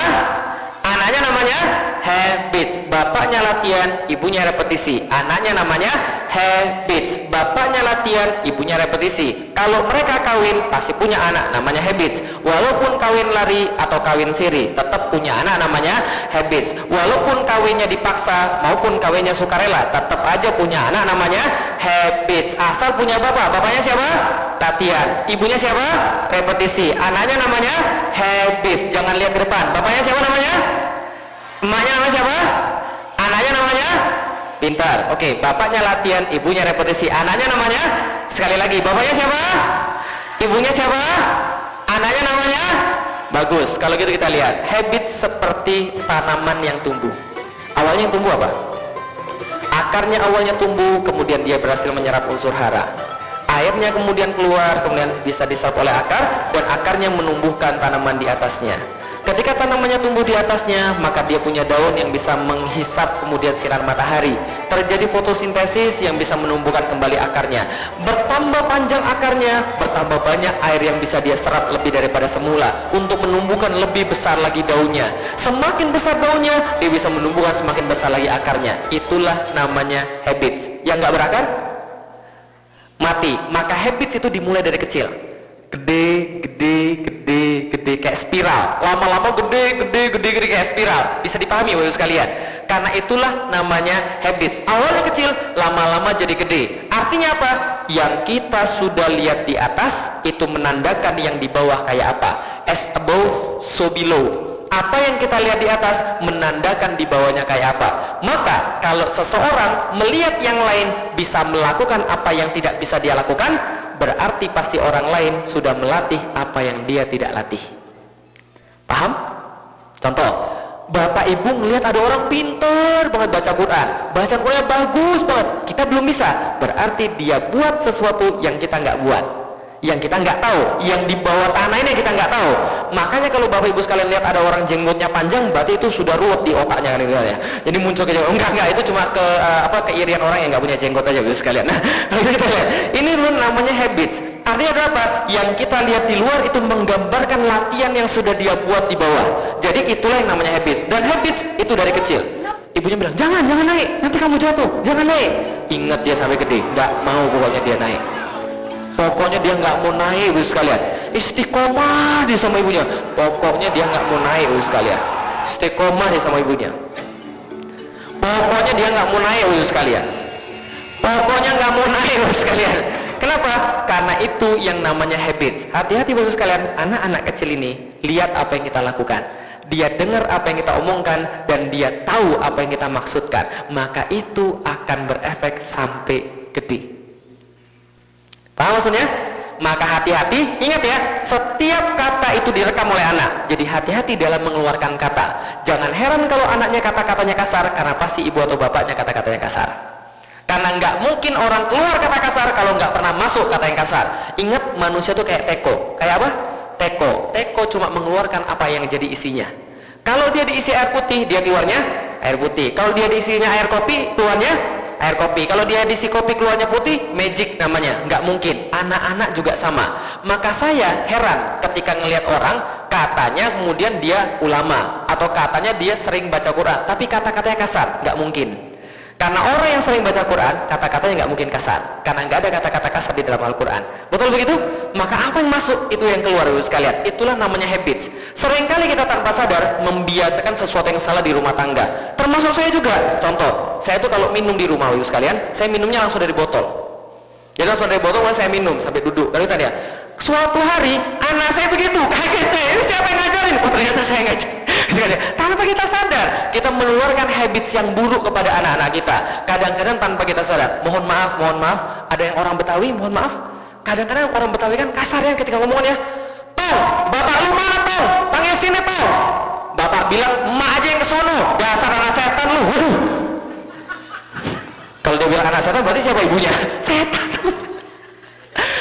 Anaknya namanya habit. Bapaknya latihan, ibunya repetisi. Anaknya namanya habit. Bapaknya latihan, ibunya repetisi. Kalau mereka kawin, pasti punya anak namanya habit. Walaupun kawin lari atau kawin siri, tetap punya anak namanya habit. Walaupun kawinnya dipaksa maupun kawinnya sukarela, tetap aja punya anak namanya habit. Asal punya bapak. Bapaknya siapa? Latihan. Ibunya siapa? Repetisi. Anaknya namanya habit. Jangan lihat ke depan. Bapaknya siapa namanya? Emaknya namanya siapa? Anaknya namanya? Pintar. Oke, bapaknya latihan, ibunya repetisi. Anaknya namanya? Sekali lagi, bapaknya siapa? Ibunya siapa? Anaknya namanya? Bagus. Kalau gitu kita lihat. Habit seperti tanaman yang tumbuh. Awalnya yang tumbuh apa? Akarnya awalnya tumbuh, kemudian dia berhasil menyerap unsur hara. Airnya kemudian keluar, kemudian bisa diserap oleh akar, dan akarnya menumbuhkan tanaman di atasnya. Ketika tanamannya tumbuh di atasnya, maka dia punya daun yang bisa menghisap kemudian sinar matahari. Terjadi fotosintesis yang bisa menumbuhkan kembali akarnya. Bertambah panjang akarnya, bertambah banyak air yang bisa dia serap lebih daripada semula untuk menumbuhkan lebih besar lagi daunnya. Semakin besar daunnya, dia bisa menumbuhkan semakin besar lagi akarnya. Itulah namanya habits. Yang nggak berakar, mati. Maka habits itu dimulai dari kecil. Gede kayak spiral. Lama-lama gede kayak spiral. Bisa dipahami Bapak sekalian. Karena itulah namanya habits. Awalnya kecil, lama-lama jadi gede. Artinya apa? Yang kita sudah lihat di atas itu menandakan yang di bawah kayak apa. As above, so below. Apa yang kita lihat di atas menandakan di bawahnya kayak apa. Maka kalau seseorang melihat yang lain bisa melakukan apa yang tidak bisa dia lakukan, berarti pasti orang lain sudah melatih apa yang dia tidak latih. Paham? Contoh, bapak ibu melihat ada orang pintar banget baca Quran. Baca Qurannya bagus banget. Kita belum bisa. Berarti dia buat sesuatu yang kita nggak buat. Yang kita nggak tahu. Yang di bawah tanah ini kita nggak tahu. Makanya kalau bapak ibu sekalian lihat ada orang jenggotnya panjang, berarti itu sudah ruwet di otaknya kan gitu ya. Jadi muncul ke jenggot. Enggak, itu cuma keirian orang yang nggak punya jenggot aja bapak sekalian. Nah, kita lihat. Ini namanya habits. Artinya apa? Yang kita lihat di luar itu menggambarkan latihan yang sudah dia buat di bawah. Jadi itulah yang namanya habits. Dan habits itu dari kecil. Ibunya bilang, jangan naik, nanti kamu jatuh, jangan naik. Ingat dia sampai gede, nggak mau pokoknya dia naik. Pokoknya dia nggak mau naik, ibu sekalian. Istiqomah dia sama ibunya. Pokoknya dia nggak mau naik, ibu sekalian. Istiqomah dia sama ibunya. Pokoknya dia nggak mau naik, ibu sekalian. Pokoknya nggak mau naik, ibu sekalian. Kenapa? Karena itu yang namanya habit. Hati-hati ibu sekalian. Anak-anak kecil ini lihat apa yang kita lakukan. Dia dengar apa yang kita omongkan dan dia tahu apa yang kita maksudkan. Maka itu akan berefek sampai gede. Paham maksudnya? Maka hati-hati, ingat ya, setiap kata itu direkam oleh anak. Jadi hati-hati dalam mengeluarkan kata. Jangan heran kalau anaknya kata-katanya kasar, karena pasti ibu atau bapaknya kata-katanya kasar. Karena nggak mungkin orang keluar kata kasar kalau nggak pernah masuk kata yang kasar. Ingat, manusia itu kayak teko. Kayak apa? Teko cuma mengeluarkan apa yang jadi isinya. Kalau dia diisi air putih, dia keluarnya air putih. Kalau dia diisinya air kopi, keluarnya air kopi. Kalau dia diisi kopi keluarnya putih, magic namanya. Nggak mungkin. Anak-anak juga sama. Maka saya heran ketika ngelihat orang, katanya kemudian dia ulama. Atau katanya dia sering baca Quran. Tapi kata-katanya kasar. Nggak mungkin. Karena orang yang sering baca Quran, kata-katanya nggak mungkin kasar. Karena nggak ada kata-kata kasar di dalam Al-Quran. Betul begitu? Maka apa yang masuk, itu yang keluar, ibu sekalian. Itulah namanya habits. Seringkali kita tanpa sadar membiasakan sesuatu yang salah di rumah tangga. Termasuk saya juga. Contoh, saya tuh kalau minum di rumah, ibu sekalian, saya minumnya langsung dari botol. Jadi langsung dari botol, saya minum sampai duduk. Lalu tadi ya, suatu hari anak saya begitu, kaget saya. Ini siapa yang ngajarin? Oh, ternyata saya ngajarin. Tanpa kita sadar, kita mengeluarkan habits yang buruk kepada anak-anak kita. Kadang-kadang tanpa kita sadar. Mohon maaf, ada yang orang Betawi, mohon maaf. Kadang-kadang orang Betawi kan kasar ya ketika ngomongnya. Pau, bapak lu mana Pau? Panggil sini Pau. Bapak bilang, emak aja yang kesono. Dasar anak setan lu. Kalau dia bilang anak setan, berarti siapa ibunya? Setan.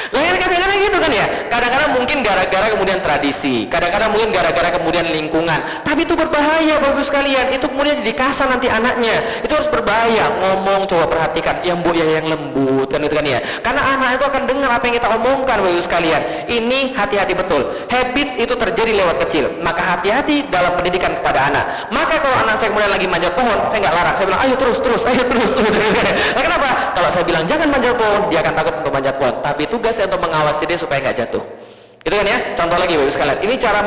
Lah ya kadang-kadang gitu kan ya. Kadang-kadang mungkin gara-gara kemudian tradisi, kadang-kadang mungkin gara-gara kemudian lingkungan. Tapi itu berbahaya Bapak sekalian. Itu kemudian jadi kasar nanti anaknya. Itu harus berbahaya. Ngomong coba perhatikan yang bu yang lembut kan itu kan ya. Karena anak itu akan dengar apa yang kita omongkan Bapak sekalian. Ini hati-hati betul. Habit itu terjadi lewat kecil. Maka hati-hati dalam pendidikan kepada anak. Maka kalau anak saya kemudian lagi manjat pohon, saya nggak larang. Saya bilang ayo terus. Nah, kenapa? Kalau saya bilang jangan manjat pohon, dia akan takut untuk manjat pohon. Tapi tugas saya untuk mengawasi dia supaya nggak jatuh. Itu kan ya. Contoh lagi Bapak sekalian. Ini cara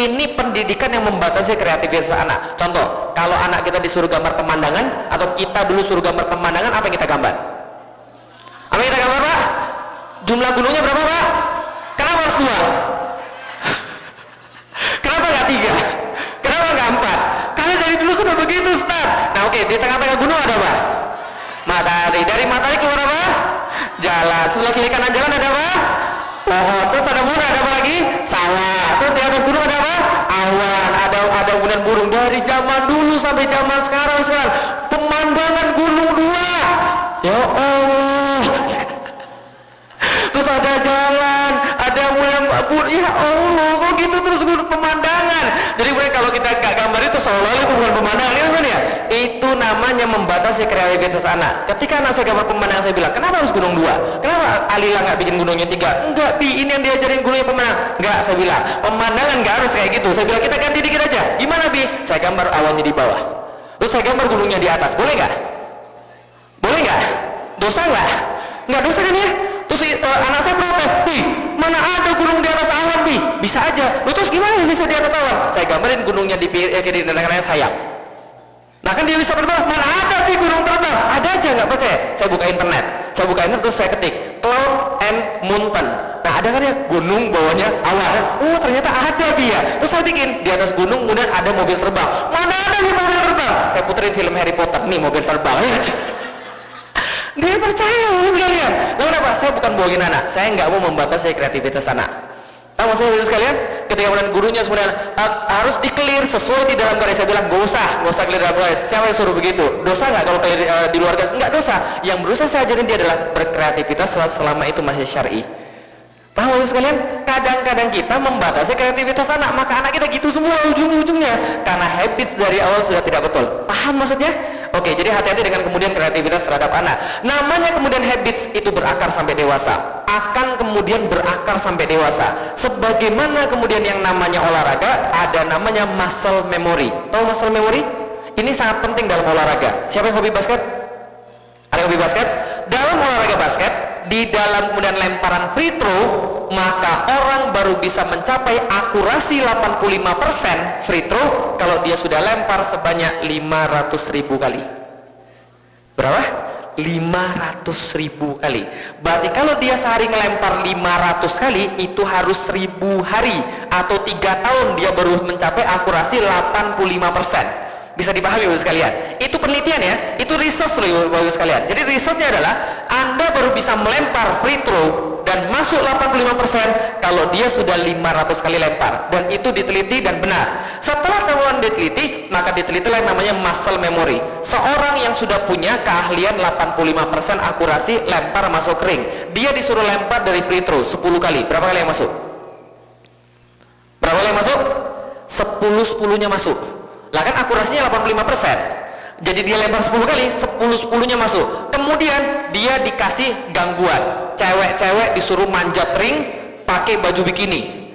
ini pendidikan yang membatasi kreativitas anak. Contoh, kalau anak kita disuruh gambar pemandangan atau kita dulu suruh gambar pemandangan, apa yang kita gambar? Apa yang kita gambar Pak? Jumlah gunungnya berapa Pak? Kenapa harus 2? Kenapa nggak 3? Kenapa nggak 4? Karena dari dulu sudah begitu Ustaz. Nah oke, di tengah-tengah gunung ada apa? Matahari. Dari matahari keluar apa? Jalan. Sebelah kiri kanan jalan ada apa? Pohon. Terus ada gunung, ada apa lagi? Sawah. Terus di atas gunung ada apa? Awan. Ada kemudian burung. Dari zaman dulu sampai zaman sekarang pemandangan gunung 2. Ya Allah. Terus ada jalan, ada mulai ya Allah, kok gitu terus pemandangan. Jadi kalau kita gak gambar itu seolah-olah itu bukan pemandangan, ya kan ya? Itu namanya membatasi kreativitas anak. Ketika anak saya gambar pemandangan, saya bilang, kenapa harus gunung 2? Kenapa Alila nggak bikin gunungnya 3? Enggak, Bi, ini yang diajarin gunungnya pemandangan. Enggak, saya bilang, pemandangan nggak harus kayak gitu. Saya bilang, kita ganti dikit aja. Gimana, Bi? Saya gambar awannya di bawah. Terus saya gambar gunungnya di atas. Boleh nggak? Boleh nggak? Dosa nggak? Nggak dosa kan ya? Terus anak saya protes, Bi, mana ada gunung di atas awan, Bi? Bisa aja. Terus gimana bisa di atas awan? Saya gambarin gunungnya di sayap. Nah kan dia bisa berbahas, mana ada sih gunung terbang? Ada aja, nggak percaya? Saya buka internet terus saya ketik cloud and mountain. Nah ada kan ya gunung bawahnya awan. Oh ternyata ada dia. Terus saya bikin di atas gunung kemudian ada mobil terbang. Mana ada sih mobil terbang? Saya puterin film Harry Potter, nih mobil terbang. Dia percaya sekalian. Lalu kenapa? Saya bukan bohongin anak. Saya nggak mau membatasi kreativitas anak. Tahu maksudnya sekalian? Ketika kemudian gurunya kemudian harus di-clear sesuai di dalam garis. Saya bilang, gak usah clear dalam garis. Siapa yang suruh begitu? Dosa nggak kalau clear di luar garis? Nggak dosa. Yang berusaha saya ajarin dia adalah berkreativitas selama itu masih syar'i. Tahu sekalian? Kadang-kadang kita membatasi kreativitas anak, maka anak kita gitu semua ujung-ujungnya. Karena habits dari awal sudah tidak betul. Paham maksudnya? Oke, jadi hati-hati dengan kemudian kreativitas terhadap anak. Namanya kemudian habits itu berakar sampai dewasa. Akan kemudian berakar sampai dewasa. Sebagaimana kemudian yang namanya olahraga, ada namanya muscle memory. Tahu muscle memory? Ini sangat penting dalam olahraga. Siapa yang hobi basket? Ada yang hobi basket? Dalam olahraga basket, di dalam kemudian lemparan free throw, maka orang baru bisa mencapai akurasi 85% free throw kalau dia sudah lempar sebanyak 500.000 kali. Berapa? 500.000 kali. Berarti kalau dia sehari ngelempar 500 kali, itu harus 1.000 hari atau 3 tahun dia baru mencapai akurasi 85%. Bisa dipahami Bapak sekalian. Itu penelitian ya, itu research loh Bapak sekalian. Jadi researchnya adalah Anda baru bisa melempar free throw dan masuk 85% kalau dia sudah 500 kali lempar. Dan itu diteliti dan benar. Setelah kemudian diteliti, maka ditelitilah yang namanya muscle memory. Seorang yang sudah punya keahlian 85% akurasi lempar masuk ring, dia disuruh lempar dari free throw 10 kali. Berapa kali yang masuk? Berapa kali yang masuk? 10-10-nya masuk. Lah kan akurasinya 85%. Jadi dia lempar 10 kali, 10-10-nya masuk. Kemudian dia dikasih gangguan. Cewek-cewek disuruh manjat ring pakai baju bikini.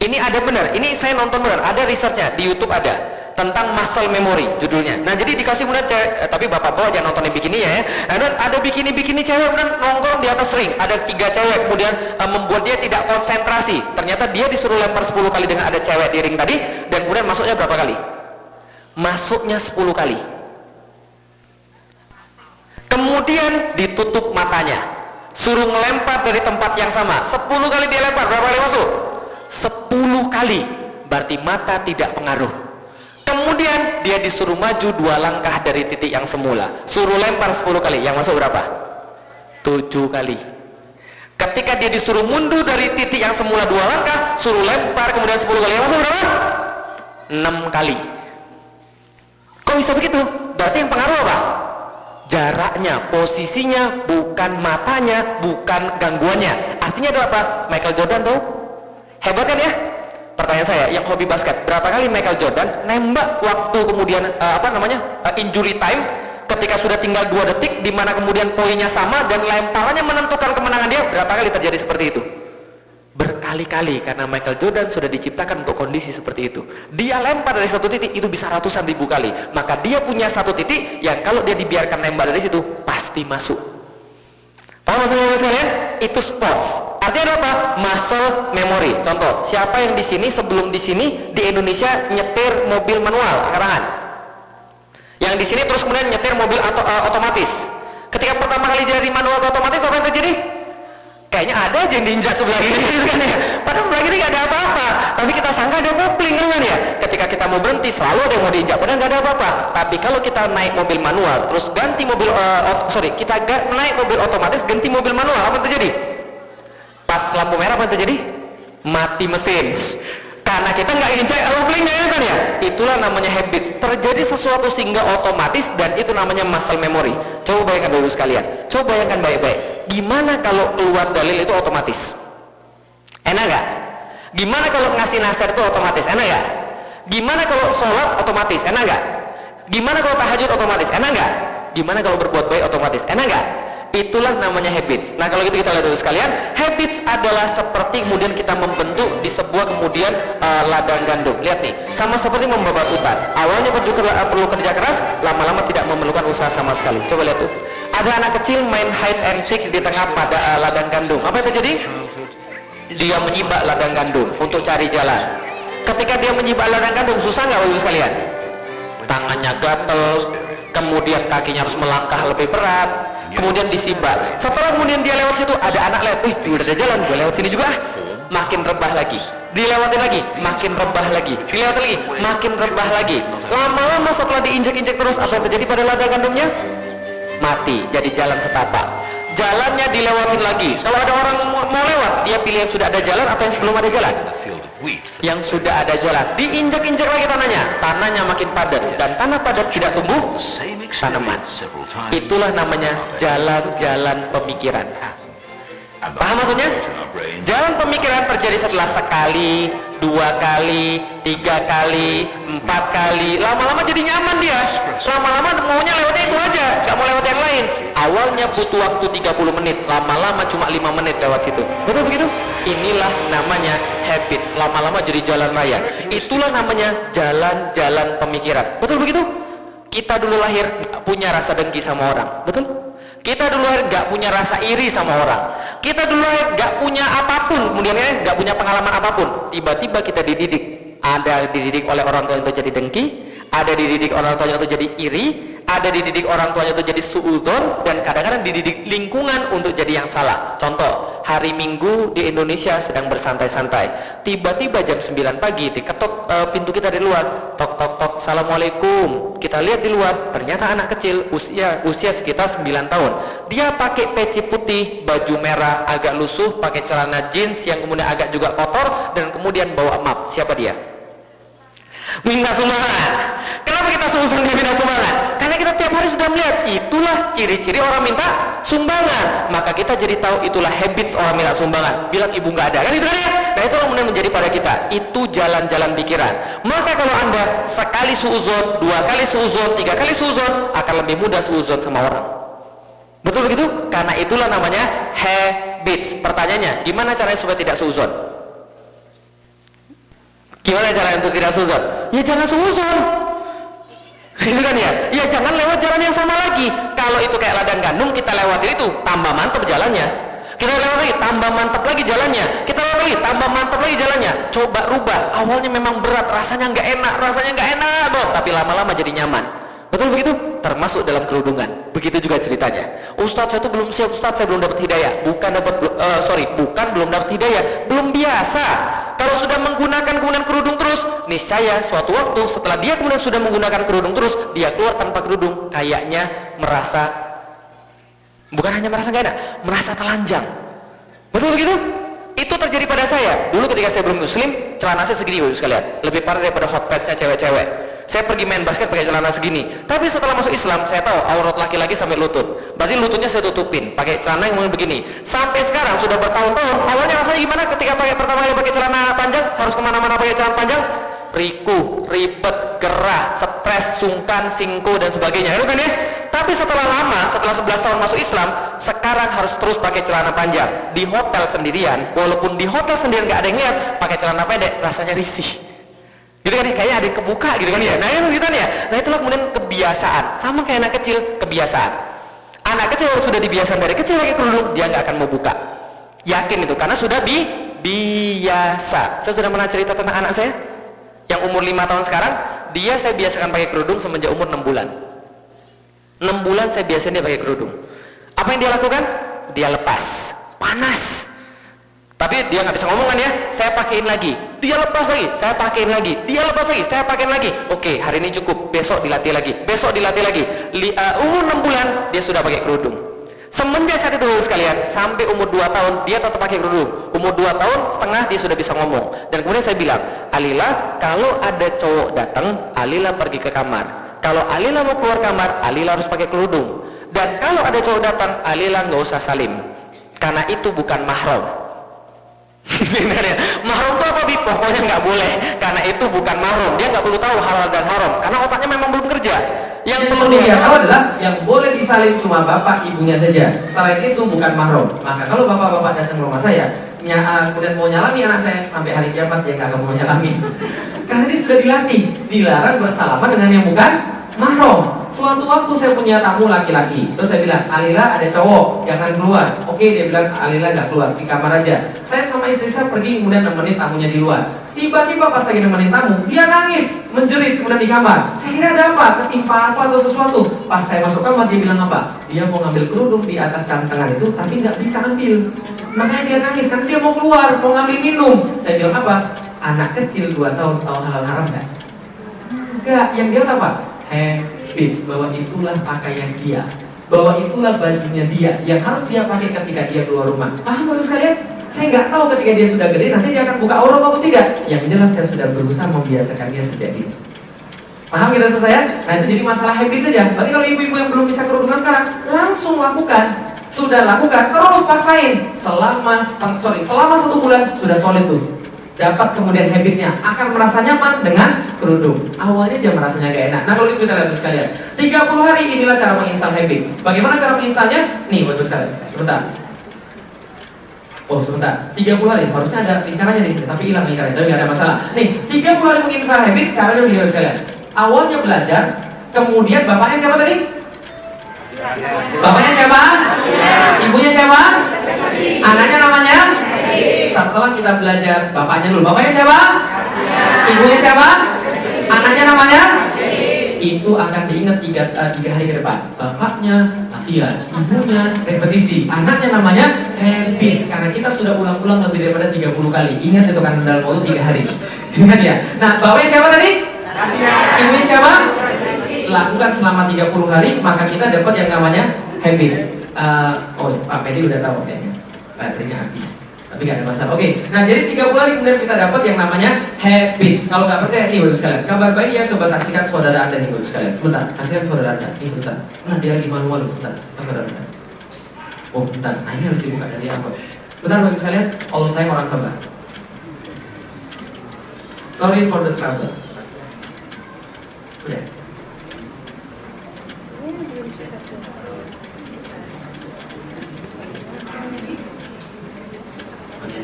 Ini ada benar, ini saya nonton benar, ada risetnya di YouTube ada tentang muscle memory judulnya. Nah jadi dikasih kemudian cewek, tapi bapak-bapak jangan nonton yang bikini ya. Ada bikini cewek kemudian nongkrong di atas ring. Ada 3 cewek kemudian membuat dia tidak konsentrasi. Ternyata dia disuruh lempar 10 kali dengan ada cewek di ring tadi, dan kemudian masuknya berapa kali? Masuknya 10 kali. Kemudian ditutup matanya, suruh ngelempar dari tempat yang sama 10 kali dia lempar. Berapa kali masuk? 10 kali. berarti mata tidak pengaruh. Kemudian dia disuruh maju 2 langkah dari titik yang semula. Suruh lempar 10 kali. Yang masuk berapa? 7 kali. Ketika dia disuruh mundur dari titik yang semula 2 langkah, suruh lempar kemudian 10 kali. Yang masuk berapa? 6 kali. Kok bisa begitu? Berarti yang pengaruh apa? Jaraknya, posisinya, bukan matanya, bukan gangguannya. Artinya adalah apa? Michael Jordan tuh hebat kan ya? Pertanyaan saya, yang hobi basket, berapa kali Michael Jordan nembak waktu kemudian injury time, ketika sudah tinggal 2 detik, di mana kemudian poinnya sama dan lemparannya menentukan kemenangan dia, berapa kali terjadi seperti itu? Berkali-kali, karena Michael Jordan sudah diciptakan untuk kondisi seperti itu. Dia lempar dari satu titik, itu bisa ratusan ribu kali. Maka dia punya satu titik, yang kalau dia dibiarkan lempar dari situ, pasti masuk. Paham maksudnya kalian? Itu sports. Artinya apa? Muscle memory. Contoh, siapa yang di sini sebelum di sini di Indonesia nyetir mobil manual sekarang? Yang di sini terus kemudian nyetir mobil otomatis. Ketika pertama kali dari manual ke otomatis, apa yang terjadi? Kayaknya ada aja yang diinjak sebelah kiri kan ya. Padahal sebelah kiri nggak ada apa-apa. Tapi kita sangka ada kopling kan ya. Ketika kita mau berhenti selalu ada yang mau diinjak. Padahal nggak ada apa-apa. Tapi kalau kita naik mobil manual terus ganti mobil kita naik mobil otomatis ganti mobil manual, apa yang terjadi? Pas lampu merah apa yang terjadi? Mati mesin. Karena kita nggak injak koplingnya kan ya. Itulah namanya habit. Terjadi sesuatu sehingga otomatis dan itu namanya muscle memory. Coba bayangkan dulu sekalian. Coba bayangkan baik-baik. Gimana kalau keluar dalil itu otomatis? Enak nggak? Gimana kalau ngasih nasihat itu otomatis? Enak nggak? Gimana kalau sholat otomatis? Enak nggak? Gimana kalau tahajud otomatis? Enak nggak? Gimana kalau berbuat baik otomatis? Enak nggak? Itulah namanya habit. Nah kalau gitu kita lihat dulu sekalian. Habit adalah seperti kemudian kita membentuk di sebuah kemudian ladang gandum. Lihat nih, sama seperti membabat hutan. Awalnya perlu kerja keras, lama-lama tidak memerlukan usaha sama sekali. Coba lihat tuh. Ada anak kecil main hide and seek di tengah pada ladang gandum. Apa yang terjadi? Dia menyibak ladang gandum untuk cari jalan. Ketika dia menyibak ladang gandum, susah nggak Bapak sekalian? Tangannya gatel, kemudian kakinya harus melangkah lebih berat. Kemudian disibak. Setelah kemudian dia lewat situ, ada anak lewat. Udah ada jalan, gue lewat sini juga. Makin rebah lagi. Dilewatin lagi, makin rebah lagi. Dilewatin lagi, makin rebah lagi. Lama-lama setelah diinjek-injek terus, apa yang terjadi pada ladang gandumnya? Mati, jadi jalan setapak. Jalannya dilewatin lagi. Kalau ada orang mau lewat, dia pilih yang sudah ada jalan atau yang sebelum ada jalan? Yang sudah ada jalan. Diinjek-injek lagi tanahnya. Tanahnya makin padat. Dan tanah padat tidak tumbuh tanaman. Itulah namanya jalan-jalan pemikiran. Paham maksudnya? Jalan pemikiran terjadi setelah sekali, 2 kali, 3 kali, 4 kali. Lama-lama jadi nyaman dia. Lama-lama maunya lewatnya itu aja, nggak mau lewat yang lain. Awalnya butuh waktu 30 menit, lama-lama cuma 5 menit lewat situ. Betul begitu? Inilah namanya habit. Lama-lama jadi jalan raya. Itulah namanya jalan-jalan pemikiran. Betul begitu? Kita dulu lahir punya rasa dengki sama orang. Betul? Kita dulu lahir nggak punya rasa iri sama orang. Kita dulu lahir nggak punya apapun, kemudian nggak punya pengalaman apapun. Tiba-tiba kita dididik. Ada dididik oleh orang tua untuk jadi dengki, ada dididik orang tuanya untuk jadi iri, ada dididik orang tuanya untuk jadi suudzon, dan kadang-kadang dididik lingkungan untuk jadi yang salah. Contoh, hari Minggu di Indonesia sedang bersantai-santai. Tiba-tiba jam 9 pagi diketok pintu kita di luar. Tok tok tok, assalamualaikum. Kita lihat di luar, ternyata anak kecil usia sekitar 9 tahun. Dia pakai peci putih, baju merah agak lusuh, pakai celana jeans yang kemudian agak juga kotor, dan kemudian bawa map. Siapa dia? Minta sumbangan. Kenapa kita susun dia minta sumbangan? Karena kita tiap hari sudah melihat itulah ciri-ciri orang minta sumbangan. Maka kita jadi tahu itulah habit orang minta sumbangan. Bilang ibu nggak ada, kan itu kan ya? Nah itu kemudian menjadi pada kita. Itu jalan-jalan pikiran. Maka kalau Anda sekali suuzon, 2 kali suuzon, 3 kali suuzon, akan lebih mudah suuzon sama orang. Betul begitu? Karena itulah namanya habit. Pertanyaannya, gimana caranya supaya tidak suuzon? Gimana cara untuk tidak suuzon? Ya jangan suuzon. Itu kan ya? Ya jangan lewat jalan yang sama lagi. Kalau itu kayak ladang gandum, kita lewatin itu, tambah mantap jalannya. Kita lewat lagi, tambah mantap lagi jalannya. Kita lewat lagi, tambah mantap lagi jalannya. Coba rubah. Awalnya memang berat, rasanya nggak enak, Tapi lama-lama jadi nyaman. Betul begitu? Termasuk dalam kerudungan. Begitu juga ceritanya. Ustaz, saya itu belum siap, Ustaz, saya belum dapat hidayah. Bukan belum dapat hidayah, belum biasa. Kalau sudah menggunakan kerudung terus, niscaya suatu waktu setelah dia kemudian sudah menggunakan kerudung terus, dia keluar tanpa kerudung, kayaknya merasa, bukan hanya merasa gak enak, merasa telanjang. Betul begitu? Itu terjadi pada saya. Dulu ketika saya belum muslim, celana saya segini Bapak sekalian. Lebih parah daripada hot padsnya cewek-cewek. Saya pergi main basket pakai celana segini. Tapi setelah masuk Islam, saya tahu aurat laki-laki sampai lutut. Berarti lututnya saya tutupin, pakai celana yang mulai begini. Sampai sekarang sudah bertahun-tahun. Awalnya rasanya gimana ketika pertama kali pakai celana panjang, harus kemana-mana pakai celana panjang? Riku, ribet, gerah, stres, sungkan, singko dan sebagainya. Kan ya? Tapi setelah 11 tahun masuk Islam, sekarang harus terus pakai celana panjang. Di hotel sendirian, walaupun di hotel sendirian nggak ada yang lihat, pakai celana pendek, rasanya risih. Gitu kan ya, kayaknya ada yang kebuka gitu kan ya. Nah itu gitu ya. Nah itulah kemudian kebiasaan. Sama kayak anak kecil, kebiasaan. Anak kecil sudah dibiasakan dari kecil pakai kerudung, dia nggak akan mau buka. Yakin itu, karena sudah biasa. Saya sudah pernah cerita tentang anak saya yang umur 5 tahun sekarang, dia saya biasakan pakai kerudung semenjak umur 6 bulan. 6 bulan saya biasain dia pakai kerudung. Apa yang dia lakukan? Dia lepas. Panas. Tapi dia nggak bisa ngomong kan ya, saya pakein lagi, dia lepas lagi, saya pakein lagi, dia lepas lagi, saya pakein lagi. Oke, hari ini cukup, besok dilatih lagi, besok dilatih lagi. Umur 6 bulan dia sudah pakai kerudung. Semenjak saat itu sekalian, sampai umur 2 tahun dia tetap pakai kerudung. Umur 2 tahun setengah dia sudah bisa ngomong. Dan kemudian saya bilang, Alila, kalau ada cowok datang, Alila pergi ke kamar. Kalau Alila mau keluar kamar, Alila harus pakai kerudung. Dan kalau ada cowok datang, Alila nggak usah salim, karena itu bukan mahram. Mahram itu apa, Bi? Pokoknya nggak boleh, karena itu bukan mahram. Dia nggak perlu tahu halal dan haram, karena otaknya memang belum kerja. Yang perlu dia tahu adalah yang boleh disalin cuma bapak ibunya saja. Selain itu bukan mahram. Maka kalau bapak-bapak datang ke rumah saya, kemudian mau nyalami anak saya, sampai hari kiamat dia nggak akan mau nyalami. Karena dia sudah dilarang bersalaman dengan yang bukan mahram. Suatu waktu saya punya tamu laki-laki, terus saya bilang, Alila ada cowok, jangan keluar. Oke, dia bilang, Alila nggak keluar, di kamar aja. Saya sama istri saya pergi, kemudian nemenin tamunya di luar. Tiba-tiba pas lagi nemenin tamu, dia nangis, menjerit kemudian di kamar. Saya kira ada apa, ketimpa apa atau sesuatu. Pas saya masuk kamar, dia bilang apa? Dia mau ngambil kerudung di atas cantengan itu, tapi nggak bisa ambil. Makanya dia nangis, karena dia mau keluar, mau ngambil minum. Saya bilang apa? Anak kecil 2 tahun tahu halal haram nggak? Enggak, yang dia apa? Bahwa itulah pakaian dia, bahwa itulah bajunya dia yang harus dia pakai ketika dia keluar rumah. Paham Bapak sekalian? Saya nggak tahu ketika dia sudah gede nanti dia akan buka aurat atau tidak. Yang jelas saya sudah berusaha membiasakan dia sejak dini. Paham kita saya? Nah itu jadi masalah habit saja. Berarti kalau ibu-ibu yang belum bisa kerudungan sekarang, langsung lakukan. Sudah lakukan, terus paksain selama 1 bulan sudah solid tuh. Dapat kemudian habitsnya, akan merasa nyaman dengan kerudung. Awalnya dia merasanya gak enak. Nah kalau itu kita lihat sekalian, 30 hari inilah cara menginstal habits. Bagaimana cara menginstalnya? Nih buat sekalian, sebentar. Oh sebentar, 30 hari, harusnya ada lingkarannya di sini, tapi hilang lingkarannya, tapi gak ada masalah. Nih, 30 hari menginstal habits, caranya begini sekalian. Awalnya belajar, kemudian bapaknya siapa tadi? Bapaknya siapa? Ibunya siapa? Anaknya namanya? Setelah kita belajar bapaknya dulu, bapaknya siapa? Ibunya siapa? Anaknya namanya? Itu akan diingat 3 hari ke depan. Bapaknya latihan, ibunya repetisi, anaknya namanya habits. Karena kita sudah ulang-ulang lebih daripada 30 kali. Ingat itu kan dalam waktu 3 hari. Ingat ya. Nah, bapaknya siapa tadi? Ibunya siapa? Lakukan selama 30 hari, maka kita dapat yang namanya habits. Pak Pedi udah tahu kayaknya. Baterainya habis. Tapi gak ada masalah. Oke, nah jadi 30 hari kemudian kita dapat yang namanya habits. Kalau nggak percaya nih Bapak sekalian, kabar baik ya, coba saksikan saudara Anda nih Bapak sekalian. Sebentar, saksikan saudara Anda. Ini sebentar. Nah dia lagi manual, sebentar. Saudara Anda. Oh bentar, nah ini harus dibuka dari apa? Bentar Bapak sekalian, Allah sayang orang sabar. Sorry for the trouble. Udah.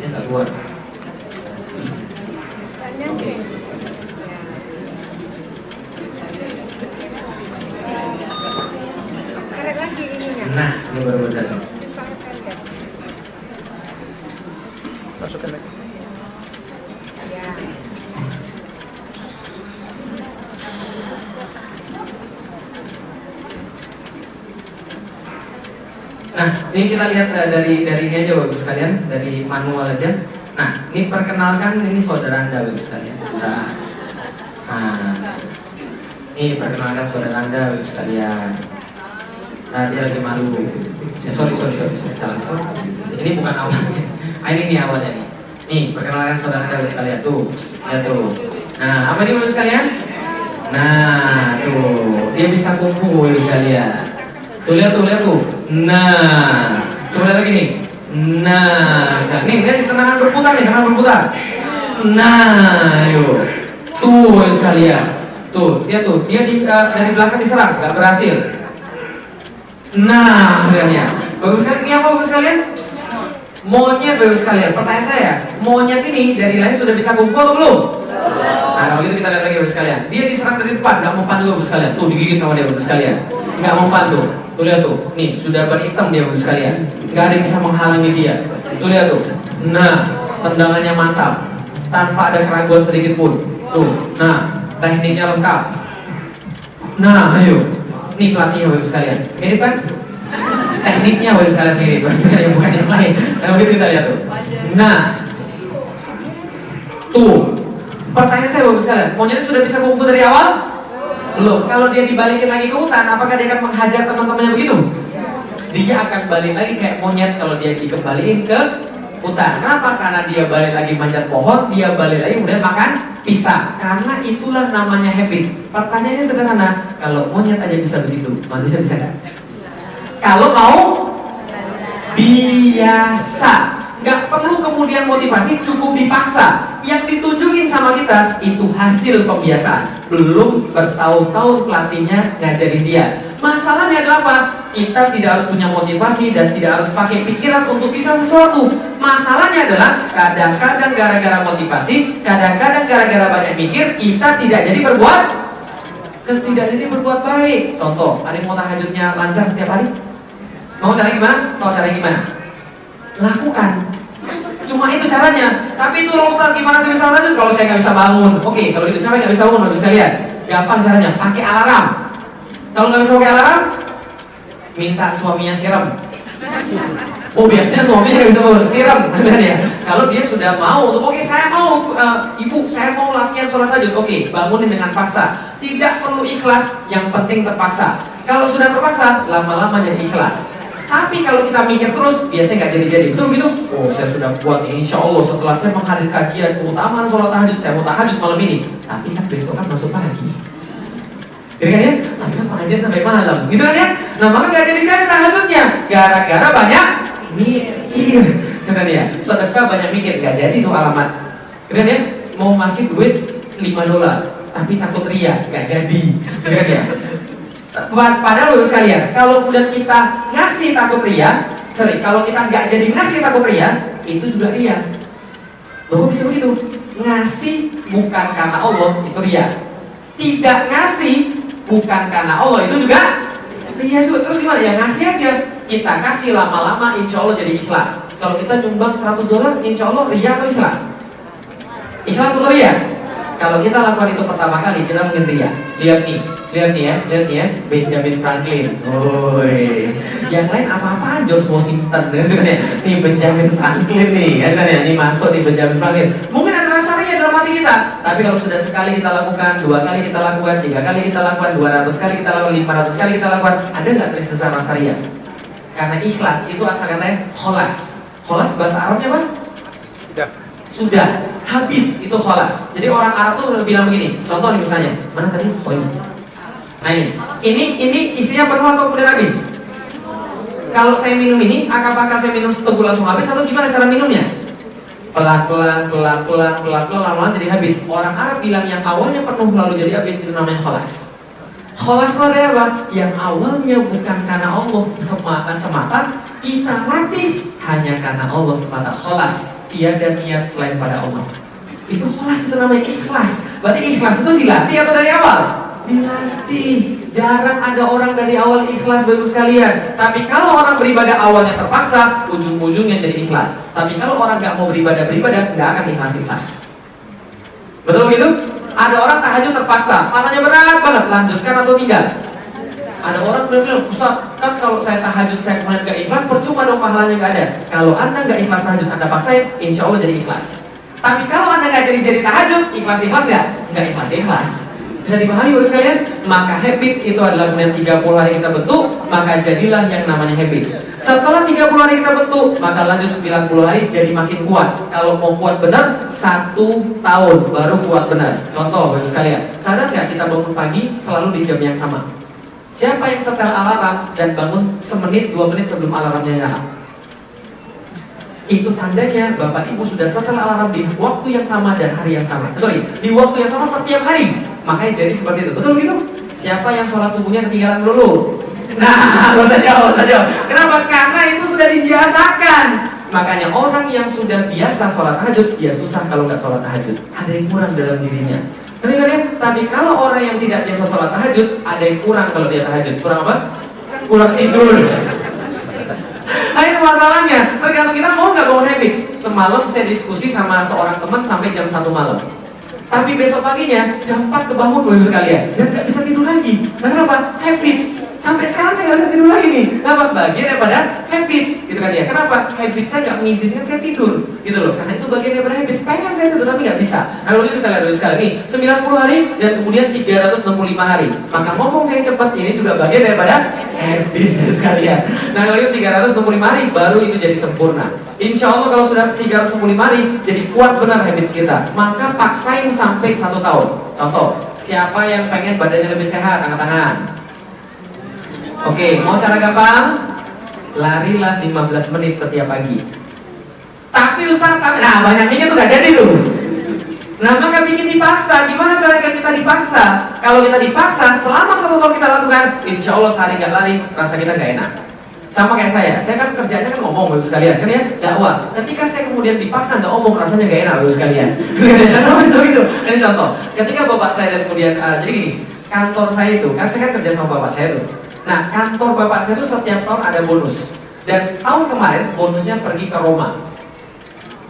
Nggak keluar. Okay. Nah, ini baru datang. Masukkan lagi. Ya. Ini kita lihat dari ini aja Bapak sekalian, dari manual aja. Nah, ini perkenalkan ini saudara Anda Bapak sekalian. Nah, ini perkenalkan saudara Anda Bapak sekalian. Nah, dia lagi malu. Ya sorry, salah. Ini bukan awalnya. Ini awalnya nih. Nih, perkenalkan saudara Anda Bapak sekalian tuh. Ya tuh. Nah, apa ini Bapak sekalian? Nah, tuh. Dia bisa kungfu Bapak sekalian. Tuh lihat tuh. Nah, coba lagi nih. Nah, nih lihat tendangan berputar. Nah, yuk. Tuh sekalian. Tuh, dia dari belakang diserang, nggak berhasil. Nah, lihat ya. Bagus sekali. Ini apa bagus sekalian? Monyet bagus sekalian. Pertanyaan saya, monyet ini dari lahir sudah bisa kungfu atau belum? Nah, kalau gitu kita lihat lagi bagus sekalian. Dia diserang dari depan, nggak mempan juga bagus sekalian. Tuh digigit sama dia bagus sekalian. Nggak mempan tuh. Tuh lihat tuh, nih sudah berhitam dia bagus sekalian. Nggak ada yang bisa menghalangi dia. Tuh lihat tuh. Nah, tendangannya mantap, tanpa ada keraguan sedikit pun. Tuh, nah tekniknya lengkap. Nah, ayo, nih pelatihnya bagus sekalian. Mirip kan? Tekniknya bagus sekalian mirip, bukan yang lain. Nah, begitu kita lihat tuh. Nah, tuh. Pertanyaan saya bagus sekalian. Monyet sudah bisa kungfu dari awal? Belum. Kalau dia dibalikin lagi ke hutan, apakah dia akan menghajar teman-temannya begitu? Dia akan balik lagi kayak monyet kalau dia dikembaliin ke hutan. Kenapa? Karena dia balik lagi manjat pohon, dia balik lagi kemudian makan pisang. Karena itulah namanya habits. Pertanyaannya sederhana. Kalau monyet aja bisa begitu, manusia bisa nggak? Kalau mau biasa. Nggak perlu kemudian motivasi, cukup dipaksa. Yang ditunjukin sama kita itu hasil pembiasaan. Belum bertahun-tahun pelatihnya ngajarin dia. Masalahnya adalah apa? Kita tidak harus punya motivasi dan tidak harus pakai pikiran untuk bisa sesuatu. Masalahnya adalah kadang-kadang gara-gara motivasi, kadang-kadang gara-gara banyak mikir, kita tidak jadi berbuat baik. Contoh, ada yang mau tahajudnya lancar setiap hari? Mau cara gimana? Lakukan. Cuma itu caranya. Tapi itu loh Ustaz, gimana sih bisa lanjut kalau saya nggak bisa bangun? Oke, kalau gitu siapa nggak bisa bangun? Habis sekalian. Gampang caranya, pakai alarm. Kalau nggak bisa pakai alarm, minta suaminya siram. Oh, biasanya suaminya nggak bisa siram, kan ya? Kalau dia sudah mau, oke saya mau, ibu saya mau latihan sholat tahajud. Oke, bangunin dengan paksa. Tidak perlu ikhlas, yang penting terpaksa. Kalau sudah terpaksa, lama-lama jadi ikhlas. Tapi kalau kita mikir terus, biasanya nggak jadi-jadi. Betul begitu? Oh, saya sudah kuat nih, insya Allah setelah saya menghadiri kajian keutamaan sholat tahajud, saya mau tahajud malam ini. Tapi kan besok kan masuk pagi. Gitu kan ya? Tapi kan pengajian sampai malam. Gitu kan ya? Nah, maka nggak jadi-jadi tahajudnya. Gara-gara banyak mikir. Gitu kan ya? Sedekah banyak mikir, nggak jadi tuh alamat. Gitu kan ya? Mau ngasih duit $5, tapi takut ria, nggak jadi. Gitu kan ya? Padahal Bapak sekalian, kalau kemudian kita ngasih takut ria, kalau kita nggak jadi ngasih takut ria, itu juga ria. Loh, kok bisa begitu? Ngasih bukan karena Allah, itu ria. Tidak ngasih bukan karena Allah, itu juga ria juga. Terus gimana? Ya ngasih aja. Kita kasih lama-lama, insya Allah jadi ikhlas. Kalau kita nyumbang $100, insya Allah ria atau ikhlas? Ikhlas atau ria? Kalau kita lakukan itu pertama kali, kita mungkin ria. Lihat nih ya, Benjamin Franklin. Yang lain apa-apaan, George Washington, gitu kan ya. Nih Benjamin Franklin nih, kan ya. Ini masuk di Benjamin Franklin. Mungkin ada rasanya dalam hati kita. Tapi kalau sudah sekali kita lakukan, 2 kali kita lakukan, 3 kali kita lakukan, 200 kali kita lakukan, 500 kali kita lakukan, ada nggak tersisa rasa ria? Karena ikhlas itu asal katanya kholas. Kholas bahasa Arabnya apa? Sudah habis itu kholas. Jadi orang Arab tuh bilang begini. Contoh nih misalnya, mana tadi? Oh ini. Nah ini isinya penuh atau kemudian habis? Kalau saya minum ini, apakah saya minum seteguk langsung habis atau gimana cara minumnya? Pelan-pelan, lama-lama jadi habis. Orang Arab bilang yang awalnya penuh lalu jadi habis, itu namanya kholas. Kholas itu apa? Yang awalnya bukan karena Allah semata, kita latih hanya karena Allah semata. Kholas, tiada niat selain pada Allah. Itu kholas, itu namanya ikhlas. Berarti ikhlas itu dilatih atau dari awal? Dilatih. Jarang ada orang dari awal ikhlas, bagus sekalian. Tapi kalau orang beribadah awalnya terpaksa, ujung-ujungnya jadi ikhlas. Tapi kalau orang nggak mau beribadah, nggak akan ikhlas. Betul begitu? Ada orang tahajud terpaksa, matanya berat banget, lanjutkan atau tidak? Ada orang bilang, Ustaz, kan kalau saya tahajud saya kemudian gak ikhlas, percuma dong pahalanya gak ada. Kalau Anda gak ikhlas tahajud, Anda paksain, insya Allah jadi ikhlas. Tapi kalau Anda gak jadi tahajud, ikhlas ya? Gak ikhlas. Bisa dipahami Bapak sekalian? Maka habits itu adalah kemudian 30 hari kita bentuk, maka jadilah yang namanya habits. Setelah 30 hari kita bentuk, maka lanjut 90 hari jadi makin kuat. Kalau mau kuat benar, 1 tahun baru kuat benar. Contoh Bapak sekalian, sadar nggak kita bangun pagi selalu di jam yang sama? Siapa yang setel alarm dan bangun semenit 2 menit sebelum alarmnya nyala? Itu tandanya Bapak Ibu sudah setel alarm di waktu yang sama dan hari yang sama. Di waktu yang sama setiap hari. Makanya jadi seperti itu. Betul gitu? Siapa yang sholat subuhnya ketinggalan dulu? Nah, gak usah jawab. Kenapa? Karena itu sudah dibiasakan. Makanya orang yang sudah biasa sholat tahajud, dia susah kalau nggak sholat tahajud. Ada yang kurang dalam dirinya. Tapi kalau orang yang tidak biasa sholat tahajud, ada yang kurang kalau dia tahajud. Kurang apa? Kurang tidur. Nah itu masalahnya. Tergantung kita mau nggak bangun habit. Semalam saya diskusi sama seorang teman sampai jam 1 malam. Tapi besok paginya jam 4 kebangun Bapak sekalian dan nggak bisa tidur lagi. Nah kenapa? Habits. Sampai sekarang saya nggak bisa tidur lagi nih. Kenapa? Bagian daripada habits, gitu kan ya. Kenapa? Habits saya nggak mengizinkan saya tidur, gitu loh. Karena itu bagian daripada habits. Pengen saya tidur tapi nggak bisa. Nah kalau itu kita lihat dulu sekali nih, 90 hari dan kemudian 365 hari. Maka ngomong saya cepat ini juga bagian daripada habits sekalian. Nah kalau itu 365 hari baru itu jadi sempurna. Insya Allah kalau sudah 365 hari jadi kuat benar habits kita. Maka paksain sampai 1 tahun. Contoh, siapa yang pengen badannya lebih sehat? Angkat tangan. Oke, mau cara gampang? Larilah 15 menit setiap pagi. Tapi Ustaz, nah banyak mikir tuh gak jadi tuh. Nah maka bikin dipaksa. Gimana cara kita dipaksa? Kalau kita dipaksa, selama 1 tahun kita lakukan, insya Allah sehari gak lari, rasa kita gak enak. Sama kayak saya kan kerjanya kan ngomong Bapak sekalian, kan ya, dakwah. Ketika saya kemudian dipaksa nggak ngomong, rasanya gak enak Bapak sekalian. Gitu. Ini contoh. Ketika bapak saya dan kemudian jadi gini, kantor saya itu, kan saya kan kerja sama bapak saya tuh. Nah, kantor bapak saya itu setiap tahun ada bonus. Dan tahun kemarin bonusnya pergi ke Roma.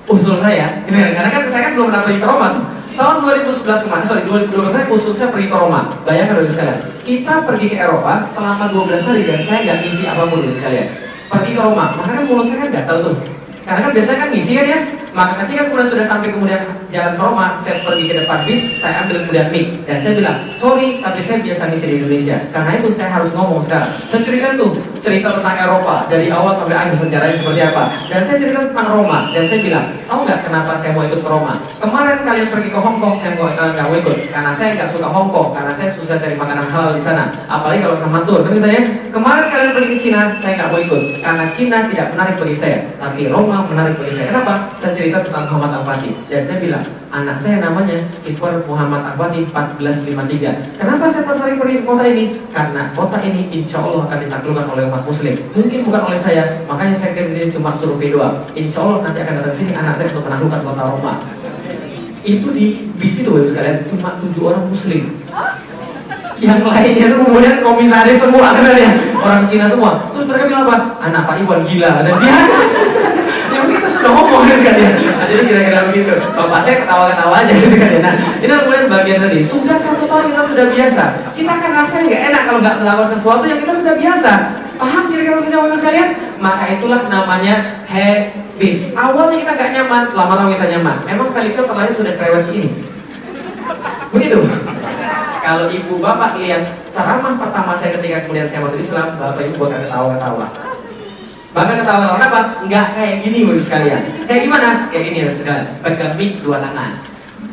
Usul saya, karena kan saya kan belum pernah pergi ke Roma tuh. Tahun 2011 kemarin, 2012 usul saya pergi ke Roma. Bayangkan Bapak sekalian, kita pergi ke Eropa selama 12 hari dan saya nggak ngisi apapun Bapak sekalian. Pergi ke Roma, maka kan mulut saya kan gatal tuh. Karena kan biasanya kan ngisi kan ya. Maka ketika kemudian sudah sampai kemudian jalan ke Roma, saya pergi ke depan bis, saya ambil kemudian mic dan saya bilang, sorry, tapi saya biasa ngisi di Indonesia. Karena itu saya harus ngomong sekarang. Saya cerita tuh, cerita tentang Eropa dari awal sampai akhir sejarahnya seperti apa. Dan saya cerita tentang Roma dan saya bilang, tahu nggak kenapa saya mau ikut ke Roma? Kemarin kalian pergi ke Hong Kong, saya nggak mau ikut karena saya nggak suka Hong Kong, karena saya susah cari makanan halal di sana. Apalagi kalau sama tur, kan gitu ya. Kemarin kalian pergi ke Cina, saya nggak mau ikut karena Cina tidak menarik bagi saya, tapi Roma menarik bagi saya. Kenapa? Saya cerita tentang Muhammad Al-Fatih dan saya bilang, anak saya namanya Sifar Muhammad Al-Fatih 1453. Kenapa saya tertarik pergi ke kota ini? Karena kota ini insya Allah akan ditaklukkan oleh umat muslim. Mungkin bukan oleh saya, makanya saya kerja di sini cuma survei doang. Insya Allah nanti akan datang sini anak saya untuk menaklukkan kota Roma. Itu di bis itu Bapak sekalian cuma 7 orang muslim. Yang lainnya itu kemudian komisaris semua kan ya, orang Cina semua. Terus mereka bilang apa? Anak Pak Iwan gila dan dia yang kita sudah ngomong kan ya. Nah, jadi kira-kira begitu. Bapak saya ketawa-ketawa aja gitu kan ya. Nah, ini kemudian bagian tadi. Sudah 1 tahun kita sudah biasa. Kita kan rasanya nggak enak kalau nggak melakukan sesuatu yang kita sudah biasa. Paham kira-kira maksudnya Bapak sekalian? Maka itulah namanya habits. Awalnya kita nggak nyaman, lama-lama kita nyaman. Memang Felix terlahir sudah cerewet ini. Begitu. Kalau ibu bapak lihat ceramah pertama saya ketika kemudian saya masuk Islam, bapak ibu bakal ketawa-ketawa. Bahkan ketawa-ketawa kenapa? Enggak kayak gini Bapak sekalian. Kayak gimana? Kayak gini Bapak sekalian. Pegang mic 2 tangan.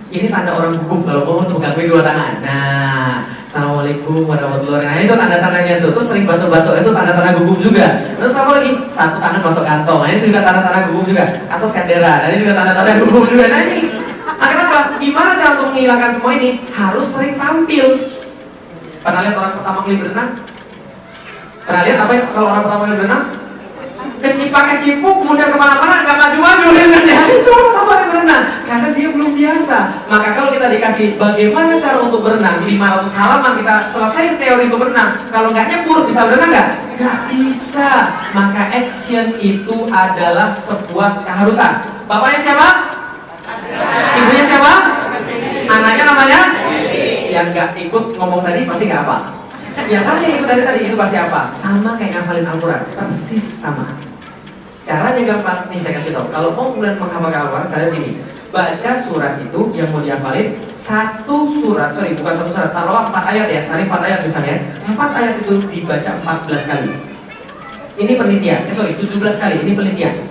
Ini tanda orang gugup kalau ngomong tuh pegang mic 2 tangan. Nah, Assalamualaikum warahmatullahi wabarakatuh. Nah, itu tanda-tandanya tuh. Terus sering batuk-batuk, itu tanda-tanda gugup juga. Terus apa lagi? 1 tangan masuk kantong. Nah, itu juga tanda-tanda gugup juga. Atau sendera. Nah, ini juga tanda-tanda gugup juga. Nah, ini. Nah, kenapa? Gimana cara untuk menghilangkan semua ini? Harus sering tampil. Pernah lihat orang pertama kali berenang? Pernah lihat apa kalau orang pertama kali berenang? Kecipak-kecipuk, kemudian kemana-mana, nggak maju-maju ya. Itu orang pertama kali berenang. Karena dia belum biasa. Maka kalau kita dikasih bagaimana cara untuk berenang, 500 halaman kita selesai teori untuk berenang. Kalau nggak nyebur, bisa berenang nggak? Nggak bisa. Maka action itu adalah sebuah keharusan. Bapaknya siapa? Ibunya siapa? Anaknya namanya? Yang nggak ikut ngomong tadi pasti nggak apa. Ya tanya itu dari tadi, itu pasti apa? Sama kayak ngafalin Al-Quran, persis sama. Caranya gampang, nih saya kasih tahu. Kalau mau kemudian menghafalkan Al-Quran, cara gini. Baca surat itu yang mau dihafalin, bukan satu surat, taruh 4 ayat ya, sehari 4 ayat misalnya. 4 ayat itu dibaca 14 kali. Ini penelitian, 17 kali, ini penelitian.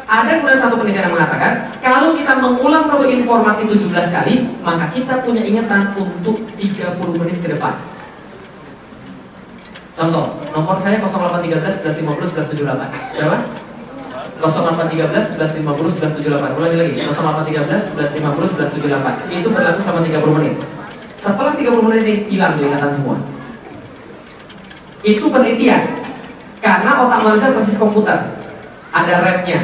Ada kemudian satu penelitian yang mengatakan, kalau kita mengulang satu informasi 17 kali, maka kita punya ingatan untuk 30 menit ke depan. Contoh, nomor saya 0813 1150 1178. Berapa? 0813 1150 1178. Ulangi lagi, 0813 1150 1178. Itu berlaku sama 30 menit. Setelah 30 menit ini hilang tuh ingatan semua. Itu penelitian. Karena otak manusia persis komputer. Ada RAM-nya.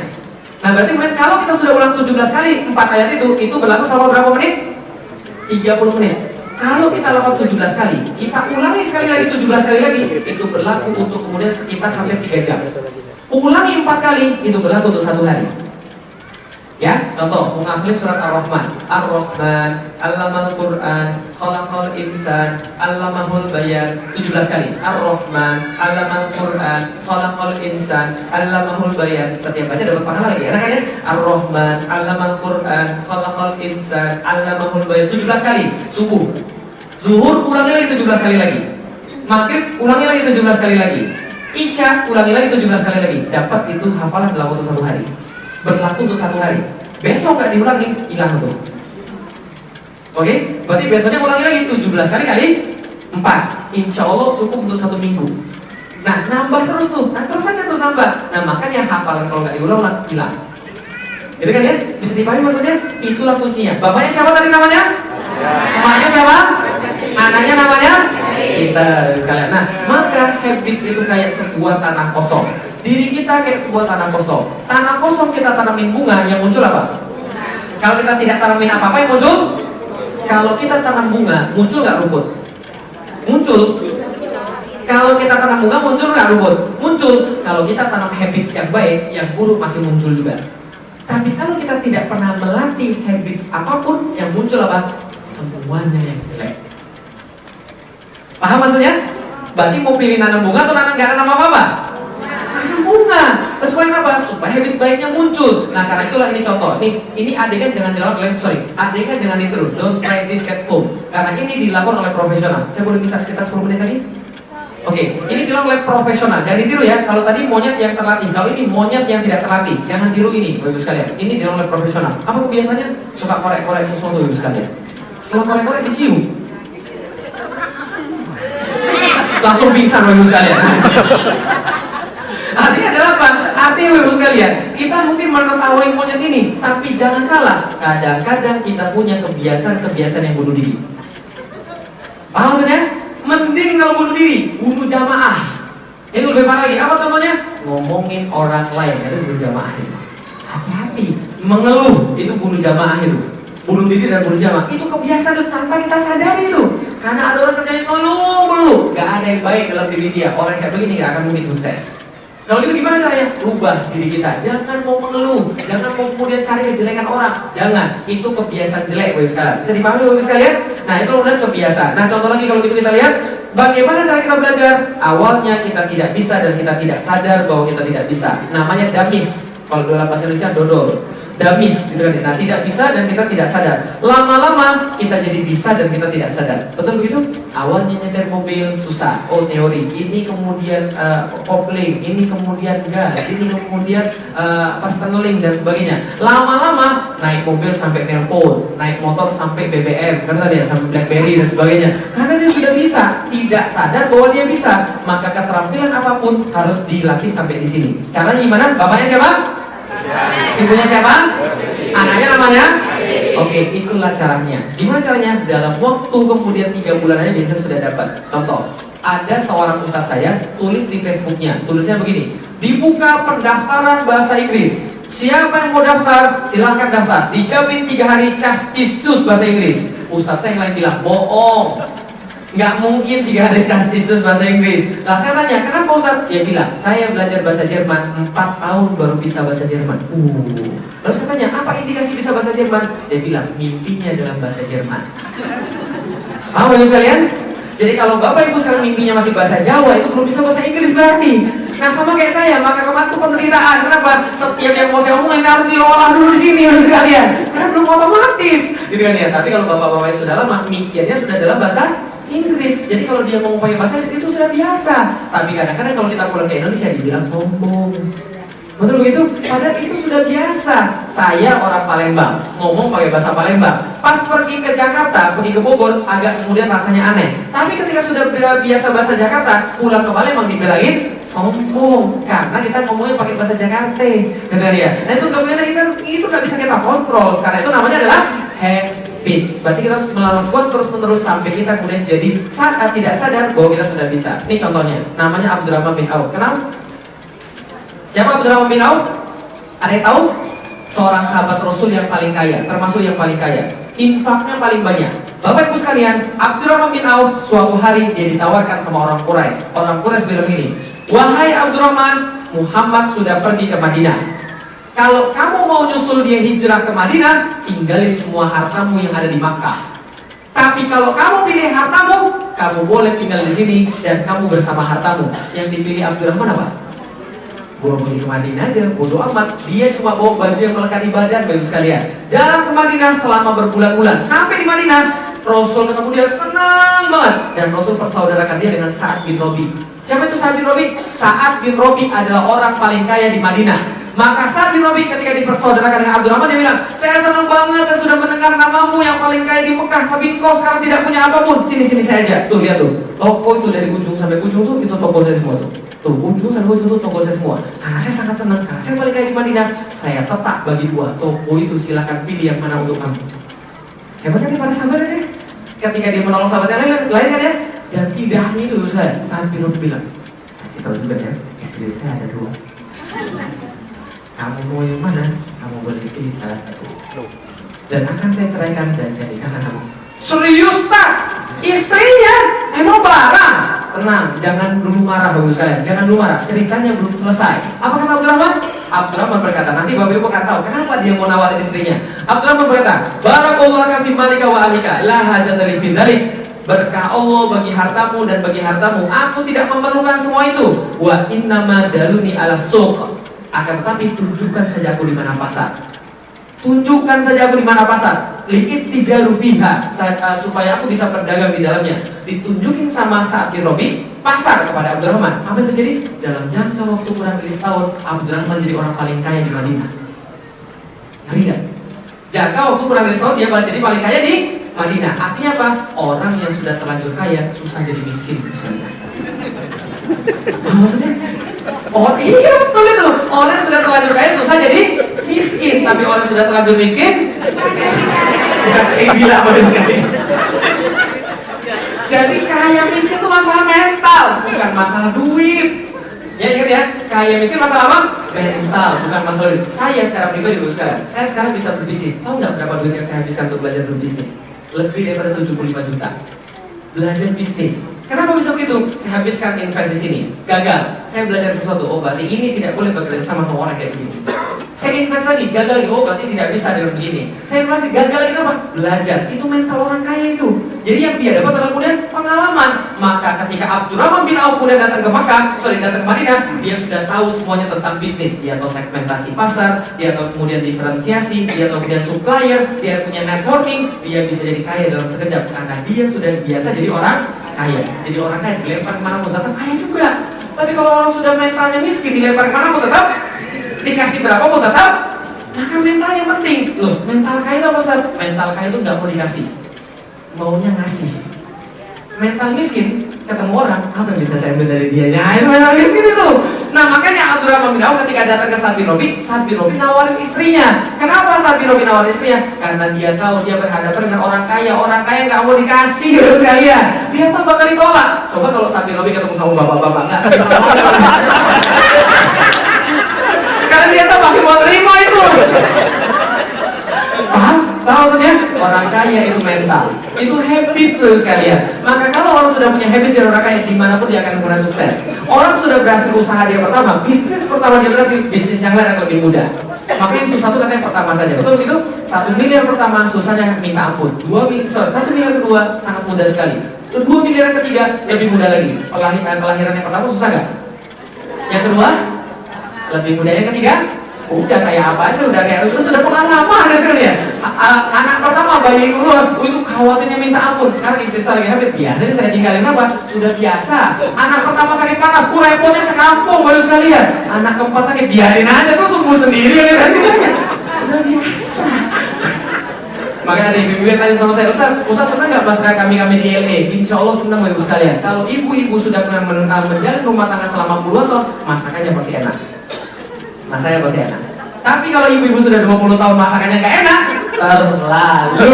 Nah berarti kemudian kalau kita sudah ulang 17 kali 4 ayat itu berlaku selama berapa menit? 30 menit. Kalau kita lakukan 17 kali, kita ulangi sekali lagi 17 kali lagi, itu berlaku untuk kemudian sekitar hampir 3 jam. Ulangi 4 kali, itu berlaku untuk 1 hari. Ya, contoh, menghafalin surat Ar-Rahman. Ar-Rahman, Allamal Quran, Khalaqal Insan, Allamahul Bayan, 17 kali. Ar-Rahman, Allamal Quran, Khalaqal Insan, Allamahul Bayan. Setiap baca dapat pahala lagi, enak kan ya? Ar-Rahman, Allamal Quran, Khalaqal Insan, Allamahul Bayan, 17 kali. Subuh. Zuhur ulangi lagi 17 kali lagi. Maghrib ulangi lagi 17 kali lagi. Isya ulangi lagi 17 kali lagi. Dapat itu hafalan dalam waktu 1 hari. Berlaku untuk 1 hari. Besok nggak diulangi, hilang tuh. Oke? Berarti besoknya ulangi lagi 17 kali kali 4. Insya Allah cukup untuk 1 minggu. Nah, nambah terus tuh. Nah, terus aja tuh nambah. Nah, makanya hafalan kalau nggak diulang hilang. Itu kan ya? Bisa dipahami maksudnya? Itulah kuncinya. Bapaknya siapa tadi namanya? Emaknya siapa? Anaknya namanya? Kita sekalian. Nah, maka habits itu kayak sebuah tanah kosong. Diri kita kayak sebuah tanah kosong. Tanah kosong kita tanamin bunga, yang muncul apa? Kalau kita tidak tanamin apa-apa, yang muncul? Kalau kita tanam bunga, muncul nggak rumput? Muncul. Kalau kita tanam bunga, muncul nggak rumput? Muncul. Kalau kita tanam habits yang baik, yang buruk masih muncul juga. Tapi kalau kita tidak pernah melatih habits apapun, yang muncul apa? Semuanya yang jelek. Paham maksudnya? Berarti mau pilih nanam bunga atau nggak nanam apa-apa? Nanam bunga. Terus kenapa? Supaya habit baiknya muncul. Nah karena itulah ini contoh. Ini adegan jangan dilakukan adegan jangan ditiru. Don't try this at home. Karena ini dilakukan oleh profesional. Saya boleh minta sekitar 10 menit lagi? Oke, ini dilakukan oleh profesional. Jangan ditiru ya. Kalau tadi monyet yang terlatih, kalau ini monyet yang tidak terlatih, jangan tiru ini, Bapak Ibu sekalian. Ini dilakukan oleh profesional. Apa kebiasaannya? Suka korek-korek sesuatu, Bapak Ibu sekalian. Setelah korek-korek dicium, langsung pingsan, Bapak Ibu sekalian. Artinya adalah apa? Artinya Bapak Ibu sekalian, kita mungkin menertawai monyet ini, tapi jangan salah. Kadang-kadang kita punya kebiasaan-kebiasaan yang bunuh diri. Paham maksudnya? Mending kalau bunuh diri, bunuh jamaah. Itu lebih parah lagi. Apa contohnya? Ngomongin orang lain, itu bunuh jamaah itu. Hati-hati, mengeluh itu bunuh jamaah itu. Bunuh diri dan bunuh jamaah itu kebiasaan itu tanpa kita sadari itu. Karena ada orang kerjanya ngeluh, gak ada yang baik dalam diri dia. Orang kayak begini gak akan mungkin sukses. Kalau gitu gimana caranya? Rubah diri kita. Jangan mau mengeluh, jangan mau kemudian cari kejelekan orang. Jangan, itu kebiasaan jelek, Bapak sekalian. Bisa dipahami Bapak sekalian? Nah, itu kemudian kebiasaan. Nah, contoh lagi kalau gitu kita lihat, bagaimana cara kita belajar? Awalnya kita tidak bisa dan kita tidak sadar bahwa kita tidak bisa. Namanya damis. Kalau dalam bahasa Indonesia dodol. Damis, gitu kan? Nah, tidak bisa dan kita tidak sadar. Lama-lama kita jadi bisa dan kita tidak sadar. Betul begitu? Awalnya nyetir mobil susah. Oh, teori. Ini kemudian kopling, ini kemudian gas, ini kemudian signaling dan sebagainya. Lama-lama naik mobil sampai nelpon, naik motor sampai BBM, kan tadi ya, sampai BlackBerry dan sebagainya. Karena dia sudah bisa, tidak sadar bahwa dia bisa. Maka keterampilan apapun harus dilatih sampai di sini. Caranya gimana? Bapaknya siapa? Ibunya siapa? Anaknya namanya? Oke, itulah caranya. Gimana caranya? Dalam waktu kemudian 3 bulan aja biasanya sudah dapat. Contoh, ada seorang ustadz saya tulis di Facebooknya, tulisnya begini: dibuka pendaftaran bahasa Inggris. Siapa yang mau daftar? Silahkan daftar. Dijamin 3 hari cascus bahasa Inggris. Ustadz saya yang lain bilang bohong. Nggak mungkin 3 hari cascus bahasa Inggris. Lah saya tanya, kenapa Ustaz? Dia bilang, saya belajar bahasa Jerman 4 tahun baru bisa bahasa Jerman. Lalu saya tanya, apa indikasi bisa bahasa Jerman? Dia bilang, mimpinya dalam bahasa Jerman. Paham ya sekalian? Jadi kalau Bapak Ibu sekarang mimpinya masih bahasa Jawa, itu belum bisa bahasa Inggris berarti. Nah sama kayak saya, maka kemarin itu penderitaan. Kenapa? Setiap yang mau saya omongin harus diolah dulu di sini sekalian. Karena belum otomatis, gitu kan ya. Tapi kalau bapak-bapak sudah lama, mikirnya sudah dalam bahasa Inggris. Jadi kalau dia ngomong pakai bahasa Inggris itu sudah biasa. Tapi kadang-kadang kalau kita pulang ke Indonesia dibilang sombong. Betul begitu? Padahal itu sudah biasa. Saya orang Palembang, ngomong pakai bahasa Palembang. Pas pergi ke Jakarta, pergi ke Bogor, agak kemudian rasanya aneh. Tapi ketika sudah biasa bahasa Jakarta, pulang ke Palembang dibilangin sombong. Karena kita ngomongnya pakai bahasa Jakarta, gitu ya. Nah itu kemudian itu nggak bisa kita kontrol. Karena itu namanya adalah habits. Berarti kita harus melakukan terus-menerus sampai kita kemudian jadi saat tidak sadar bahwa kita sudah bisa. Ini contohnya, namanya Abdurrahman bin Auf. Kenal? Siapa Abdurrahman bin Auf? Ada yang tahu? Seorang sahabat Rasul yang paling kaya, termasuk yang paling kaya. Infaknya paling banyak. Bapak Ibu sekalian, Abdurrahman bin Auf suatu hari dia ditawarkan sama orang Quraisy. Orang Quraisy bilang ini, wahai Abdurrahman, Muhammad sudah pergi ke Madinah. Kalau kamu mau nyusul dia hijrah ke Madinah, tinggalin semua hartamu yang ada di Makkah. Tapi kalau kamu pilih hartamu, kamu boleh tinggal di sini dan kamu bersama hartamu. Yang dipilih Abdurrahman apa? Gua pergi ke Madinah aja, bodoh amat. Dia cuma bawa baju yang melekati badan, Bapak Ibu sekalian. Jalan ke Madinah selama berbulan-bulan. Sampai di Madinah, Rasul ketemu dia senang banget. Dan Rasul persaudarakan dia dengan Sa'ad bin Rabi. Siapa itu Sa'ad bin Rabi? Sa'ad bin Rabi adalah orang paling kaya di Madinah. Maka Sa'ad bin Rabi ketika dipersaudarakan dengan Abdurrahman, dia bilang, saya senang banget, saya sudah mendengar namamu yang paling kaya di Mekah, tapi kau sekarang tidak punya apapun. Sini saya aja. Tuh lihat tuh, toko itu dari ujung sampai ujung tuh, itu toko saya semua tuh. Tuh, ujung sampai ujung tuh toko saya semua. Karena saya sangat senang, karena saya paling kaya di Madinah, saya tetap bagi dua toko itu, silakan pilih yang mana untuk kamu. Hebat kan dia para sahabatnya deh. Ketika dia menolong sahabat yang lain kan ya. Dan tidak hanya itu saya, Sa'ad bin Rabi bilang, kasih tahu juga ya, istri saya ada dua. Kamu mau yang mana? Kamu boleh pilih salah satu. Dan akan saya ceraikan dan saya nikahkan kamu. Serius tak? Istrinya? Emang barang? Tenang, jangan dulu marah bagus sekalian. Jangan dulu marah, ceritanya belum selesai. Apa kata Abdurrahman? Abdurrahman berkata, nanti Bapak Ibu akan tahu kenapa dia mau nawarin istrinya. Abdurrahman berkata, barakallahu laka fi malika wa alika, la hajata li fi dzalik. Berkah Allah bagi hartamu dan bagi hartamu. Aku tidak memerlukan semua itu. Wa innama daluni ala suq. Akan tetapi tunjukkan saja aku di mana pasar. Tunjukkan saja aku di mana pasar. Li'it tijaru fiha, supaya aku bisa berdagang di dalamnya. Ditunjukin sama Sa'ad bin Rabi pasar kepada Abdurrahman. Apa yang terjadi? Dalam jangka waktu kurang dari setahun, Abdurrahman jadi orang paling kaya di Madinah. Ngeri gak? Jangka waktu kurang dari setahun dia jadi paling kaya di Madinah. Artinya apa? Orang yang sudah terlanjur kaya susah jadi miskin misalnya. Maksudnya? Oh iya betul itu. Orang yang sudah terlanjur kaya susah jadi miskin. Tapi orang yang sudah terlanjur miskin bukan saya bilang sekali. Jadi kaya miskin itu masalah mental, bukan masalah duit. Ya ingat ya, kaya miskin masalah apa? Mental, bukan masalah duit. Saya secara pribadi dulu sekarang, saya sekarang bisa berbisnis. Tahu nggak berapa duit yang saya habiskan untuk belajar berbisnis? Lebih daripada 75 juta. Belajar bisnis. Kenapa bisa begitu? Saya habiskan invest di sini, gagal. Saya belajar sesuatu. Oh berarti ini tidak boleh bekerja sama orang kayak begini. Saya invest lagi, gagal lagi. Oh berarti tidak bisa dengan begini. Saya invest lagi, gagal lagi, apa? Belajar. Itu mental orang kaya itu. Jadi yang dia dapat adalah kemudian pengalaman. Maka ketika Abdurrahman bin Auf kemudian datang ke Makkah, datang ke Madinah, dia sudah tahu semuanya tentang bisnis. Dia tahu segmentasi pasar, dia tahu kemudian diferensiasi, dia tahu kemudian supplier, dia punya networking, dia bisa jadi kaya dalam sekejap karena dia sudah biasa jadi orang kaya. Jadi orang kaya dilempar kemana pun tetap kaya juga. Tapi kalau orang sudah mentalnya miskin, dilempar kemana pun tetap, dikasih berapa pun tetap, maka mental yang penting. Loh, mental kaya itu apa Ustaz? Mental kaya itu nggak mau dikasih, maunya ngasih. Mental miskin, ketemu orang, apa yang bisa saya ambil dari dia? Nah itu mental miskin itu. Nah makanya Abdurrahman bin Auf ketika datang ke Sa'ad bin Rabi nawarin istrinya. Kenapa Sa'ad bin Rabi nawarin istrinya? Karena dia tahu dia berhadapan dengan orang kaya nggak mau dikasih gitu sekalian. Dia tak bakal ditolak. Coba kalau Sa'ad bin Rabi ketemu sama bapak-bapak nggak? Karena dia tak masih mau terima itu. Paham? Maksudnya orang kaya itu mental, itu habit sekalian. Maka kalau orang sudah punya habit dari orang kaya, dimanapun dia akan pernah sukses. Orang sudah berhasil usaha dia pertama, bisnis pertama dia berhasil, bisnis yang lain akan lebih mudah. Maka yang susah itu katanya pertama saja. Betul begitu? 1 miliar pertama susahnya minta ampun. 1 miliar kedua sangat mudah sekali. 2 miliar ketiga lebih mudah lagi. Kelahiran yang pertama susah nggak? Yang kedua lebih mudah. Yang ketiga udah kayak apa aja, udah kayak itu sudah pengalaman kan ya. Anak pertama bayi keluar, itu khawatirnya minta ampun. Sekarang istri saya lagi hamil, biasanya saya tinggalin apa? Sudah biasa. Anak pertama sakit panas, repotnya sekampung baru sekalian. Anak keempat sakit, biarin aja tuh sembuh sendiri kan. Sudah biasa. Makanya ada ibu-ibu yang tanya sama saya, Ustaz senang nggak pas kami di LA? Insya Allah senang ibu sekalian. Kalau ibu-ibu sudah pernah menjalin rumah tangga selama puluhan tahun, masakannya pasti enak. Masakannya pasti enak. Tapi kalau ibu-ibu sudah 20 tahun masakannya nggak enak, terlalu.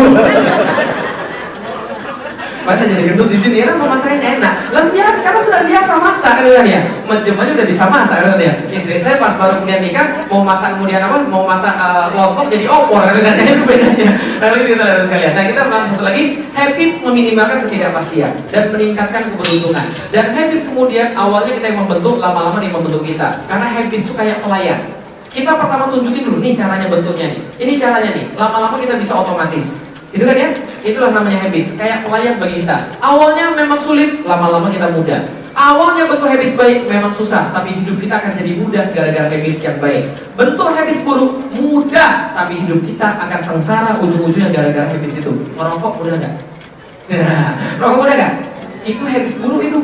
Masa jadi gendut di sini, kan masaknya enak. Lah biasa, karena sudah biasa masak kan ya. Mejem aja udah bisa masak kan ya. Istri saya pas baru kemudian nikah mau masak kemudian apa? Mau masak lontong jadi opor kan itu bedanya. Lalu itu kita lihat sekalian. Nah kita langsung lagi, habits meminimalkan ketidakpastian dan meningkatkan keberuntungan. Dan habits kemudian awalnya kita yang membentuk, lama-lama dia membentuk kita. Karena habits itu kayak pelayan. Kita pertama tunjukin dulu nih caranya bentuknya nih. Ini caranya nih. Lama-lama kita bisa otomatis. Itu kan ya? Itulah namanya habits. Kayak pelayan bagi kita. Awalnya memang sulit, lama-lama kita mudah. Awalnya bentuk habits baik memang susah, tapi hidup kita akan jadi mudah gara-gara habits yang baik. Bentuk habits buruk mudah, tapi hidup kita akan sengsara ujung-ujungnya gara-gara habits itu. Merokok mudah nggak? Merokok mudah nggak? Itu habits buruk itu.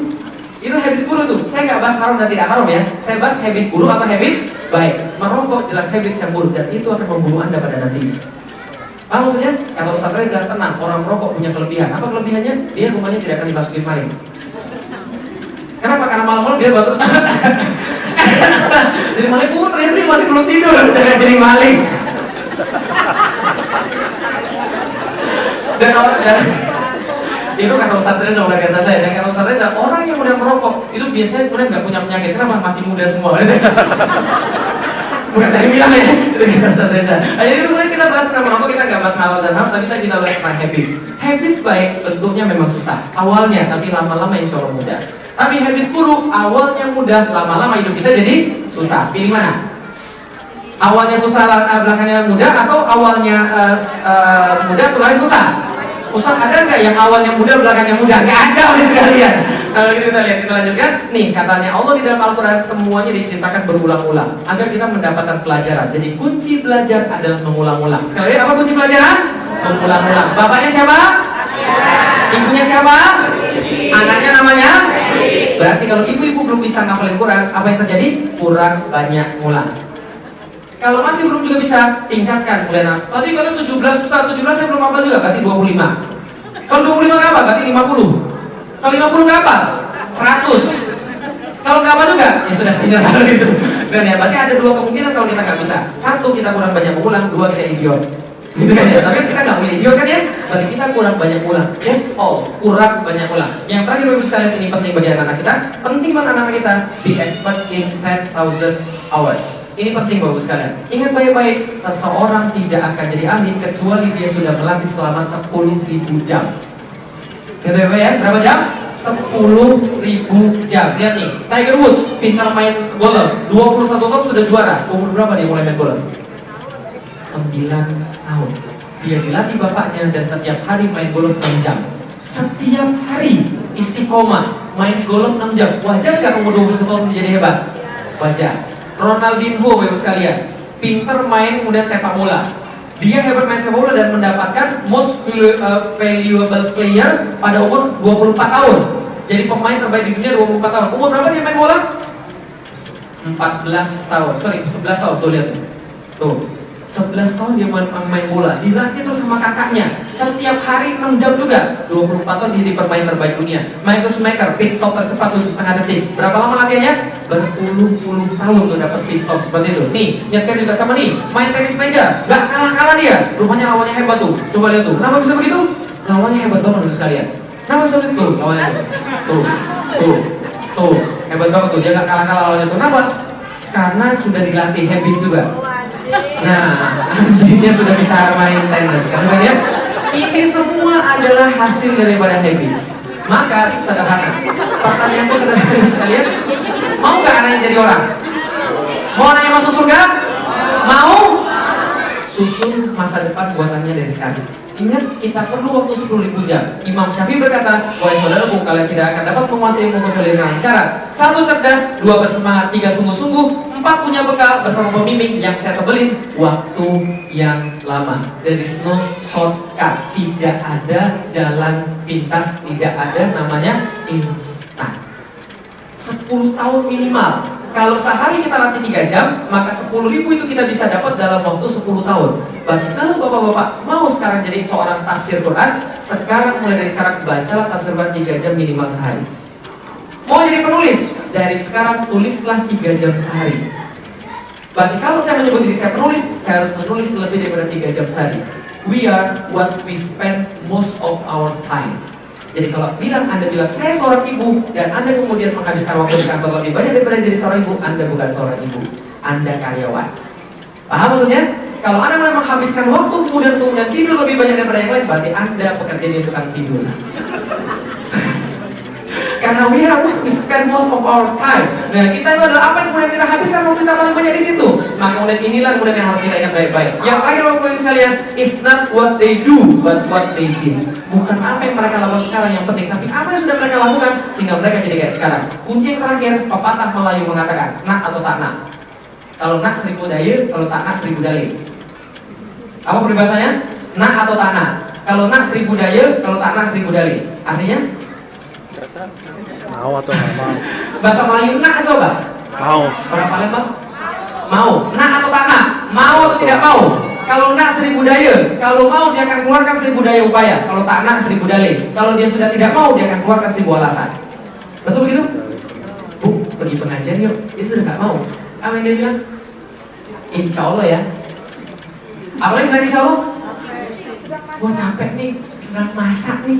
Itu habits buruk tuh. Saya nggak bahas haram dan tidak haram ya. Saya bahas habits buruk atau habits baik. Merokok jelas habits yang buruk dan itu akan membunuh Anda pada nantinya. Apa maksudnya? Kata Ustaz Reza, tenang, orang merokok punya kelebihan. Apa kelebihannya? Dia rumahnya tidak akan dimasukin maling. Kenapa? Karena malam-malam dia batuk. Jadi maling pun ternyata dia masih belum tidur, jangan jadi maling. Dan orang itu kata Ustaz Reza, bukan kata saya. Dan kata Ustaz Reza, orang yang udah merokok itu biasanya kemudian nggak punya penyakit. Kenapa? Mati muda semua. Bukan saya bilang ya, itu kata Ustaz Reza. Jadi kemudian kita bahas tentang merokok, kita nggak bahas halal dan haram, tapi kita bahas tentang habits. Habits baik bentuknya memang susah awalnya, tapi lama-lama insya Allah mudah. Tapi habits buruk awalnya mudah, lama-lama hidup kita jadi susah. Pilih mana? Awalnya susah, belakangnya mudah, atau awalnya mudah, setelahnya susah? Ustaz, ada nggak yang awalnya mudah, belakangnya mudah? Nggak ada oleh sekalian. Kalau gitu kita lihat, kita lanjutkan. Nih katanya Allah di dalam Al-Quran semuanya diceritakan berulang-ulang agar kita mendapatkan pelajaran. Jadi kunci belajar adalah mengulang-ulang. Sekali lagi, apa kunci pelajaran? Mengulang-ulang. Bapaknya siapa? Ibunya siapa? Anaknya namanya? Berarti kalau ibu-ibu belum bisa ngapalin Quran, apa yang terjadi? Kurang banyak ngulang. Kalau masih belum juga bisa, tingkatkan kemudian. Tadi kalau 17 saya belum hafal juga, berarti 25. Kalau 25 nggak apa? Berarti 50. Kalau 50 nggak apa? 100. Kalau nggak apa juga, ya sudah senior kalau itu. Dan ya, berarti ada dua kemungkinan kalau kita nggak bisa. Satu, kita kurang banyak mengulang. Dua, kita idiot. Gitu kan ya? Tapi kita nggak punya idiot kan ya? Berarti kita kurang banyak ulang. That's all. Kurang banyak ulang. Yang terakhir Bapak sekalian, ini penting bagi anak-anak kita. Penting buat anak-anak kita. Be expert in 10,000 hours. Ini penting Bapak sekalian. Ingat baik-baik, seseorang tidak akan jadi ahli kecuali dia sudah berlatih selama 10.000 jam. Gitu ya? Berapa jam? 10.000 jam. Lihat nih, Tiger Woods pintar main golf, 21 tahun sudah juara. Umur berapa dia mulai main golf? 9 tahun. Dia dilatih bapaknya dan setiap hari main golf 6 jam. Setiap hari istiqomah main golf 6 jam. Wajar nggak umur 21 tahun menjadi hebat? Wajar. Ronaldinho Bapak sekalian, pintar main kemudian sepak bola. Dia hebat main sepak bola dan mendapatkan most valuable player pada umur 24 tahun. Jadi pemain terbaik di dunia 24 tahun. Umur berapa dia main bola? 14 tahun. Sorry, 11 tahun. Tuh lihat. Tuh. 11 tahun dia main bola. Dilatih tuh sama kakaknya. Setiap hari 6 jam juga. 24 tahun dia di pemain terbaik dunia. Michael Schumacher, pit stop tercepat 7,5 detik. Berapa lama latihannya? Berpuluh-puluh tahun tuh dapat pit stop seperti itu. Nih, nyetir juga sama nih. Main tenis meja, gak kalah-kalah dia. Rupanya lawannya hebat tuh. Coba lihat tuh. Kenapa bisa begitu? Lawannya hebat banget dulu sekalian. Kenapa bisa begitu? Tuh, lawannya tuh. Tuh. Hebat banget tuh. Dia gak kalah-kalah lawannya tuh. Kenapa? Karena sudah dilatih habits juga. Nah, anjingnya sudah bisa main tenis, kan ya? Ini semua adalah hasil daripada habits. Maka sederhana. Pertanyaan saya sederhana sekalian. Mau nggak anaknya jadi orang? Mau anaknya masuk surga? Mau? Susun masa depan buatannya dari sekarang. Ingat, kita perlu waktu 10.000 jam. Imam Syafi'i berkata, wahai saudaraku, kalian tidak akan dapat menguasai ilmu kecuali dengan syarat. 1, cerdas, 2, bersemangat, 3, sungguh-sungguh, 4, punya bekal bersama pembimbing yang saya tebelin, waktu yang lama. There is no shortcut. Tidak ada jalan pintas, tidak ada namanya instan. 10 tahun minimal. Kalau sehari kita latih 3 jam, maka 10.000 itu kita bisa dapat dalam waktu 10 tahun. Berarti kalau bapak-bapak mau sekarang jadi seorang tafsir Quran, sekarang mulai dari sekarang bacalah tafsir Quran 3 jam minimal sehari. Mau jadi penulis, dari sekarang tulislah 3 jam sehari. Berarti kalau saya menyebut diri saya penulis, saya harus menulis lebih daripada 3 jam sehari. We are what we spend most of our time. Jadi kalau Anda bilang saya seorang ibu dan Anda kemudian menghabiskan waktu di kantor lebih banyak daripada jadi seorang ibu, Anda bukan seorang ibu, Anda karyawan. Paham maksudnya? Kalau Anda mulai menghabiskan waktu kemudian tidur lebih banyak daripada yang lain, berarti Anda pekerja di tukang tidur. Karena we are what we spend most of our time. Nah, kita itu adalah apa yang kemudian kita habiskan waktu kita paling banyak di situ. Maka kemudian inilah kemudian yang harus kita ingat baik-baik. Yang terakhir Bapak-Ibu sekalian, is not what they do, but what they did. Bukan apa yang mereka lakukan sekarang yang penting, tapi apa yang sudah mereka lakukan sehingga mereka jadi kayak sekarang. Kunci yang terakhir, pepatah Melayu mengatakan, nak atau tak nak. Kalau nak 1000 dayir, kalau tak nak 1000 dalil. Apa peribahasanya? Nak atau tak nak. Kalau nak 1000 dayir, kalau tak nak 1000 dalil. Artinya? Mau atau nggak mau? Bahasa Melayu nak atau apa? Mau. Orang Palembang? Mau. Nak atau tak nak? Mau atau tidak mau? Kalau nak 1000 daya, kalau mau dia akan keluarkan 1000 daya upaya. Kalau tak nak 1000 dalil. Kalau dia sudah tidak mau, dia akan keluarkan 1000 alasan. Betul begitu? Bu, pergi pengajian yuk. Dia sudah nggak mau. Apa yang dia bilang? Insya Allah ya. Apalagi selain insya Allah? Gua capek nih, sedang masak nih,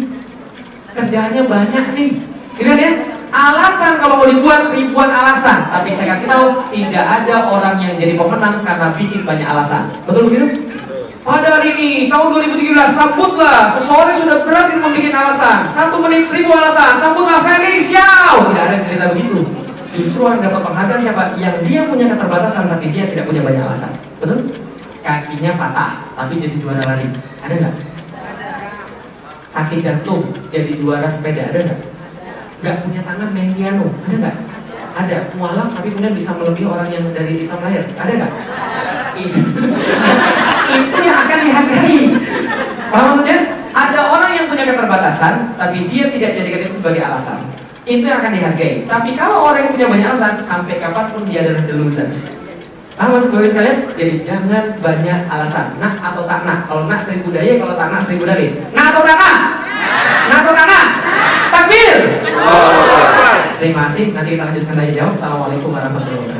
kerjaannya banyak nih. Gitu ya? Alasan kalau mau dibuat ribuan alasan, tapi saya kasih tahu tidak ada orang yang jadi pemenang karena bikin banyak alasan. Betul begitu? Pada hari ini tahun 2017 sambutlah seseorang yang sudah berhasil membuat alasan. 1 menit 1000 alasan. Sambutlah Felix Xiao. Tidak ada yang cerita begitu. Justru orang dapat penghargaan siapa? Yang dia punya keterbatasan tapi dia tidak punya banyak alasan. Betul? Kakinya patah tapi jadi juara lari. Ada nggak? Sakit jantung jadi juara sepeda. Ada nggak? Nggak punya tangan main piano, ada nggak? Ada. Mualaf tapi kemudian bisa melebihi orang yang dari Islam lahir, ada nggak? Itu yang akan dihargai. Paham maksudnya? Ada orang yang punya keterbatasan tapi dia tidak jadikan itu sebagai alasan. Itu yang akan dihargai. Tapi kalau orang yang punya banyak alasan, sampai kapanpun dia adalah delusion. Paham maksud sekalian? Jadi jangan banyak alasan. Nak atau tak nak? Kalau nak 1000 daya, kalau tak nak 1000 dalil. Nak atau tak nak? Nak atau tak nak? Takbir! Terima kasih, nanti kita lanjutkan tanya jawab. Assalamualaikum warahmatullahi wabarakatuh.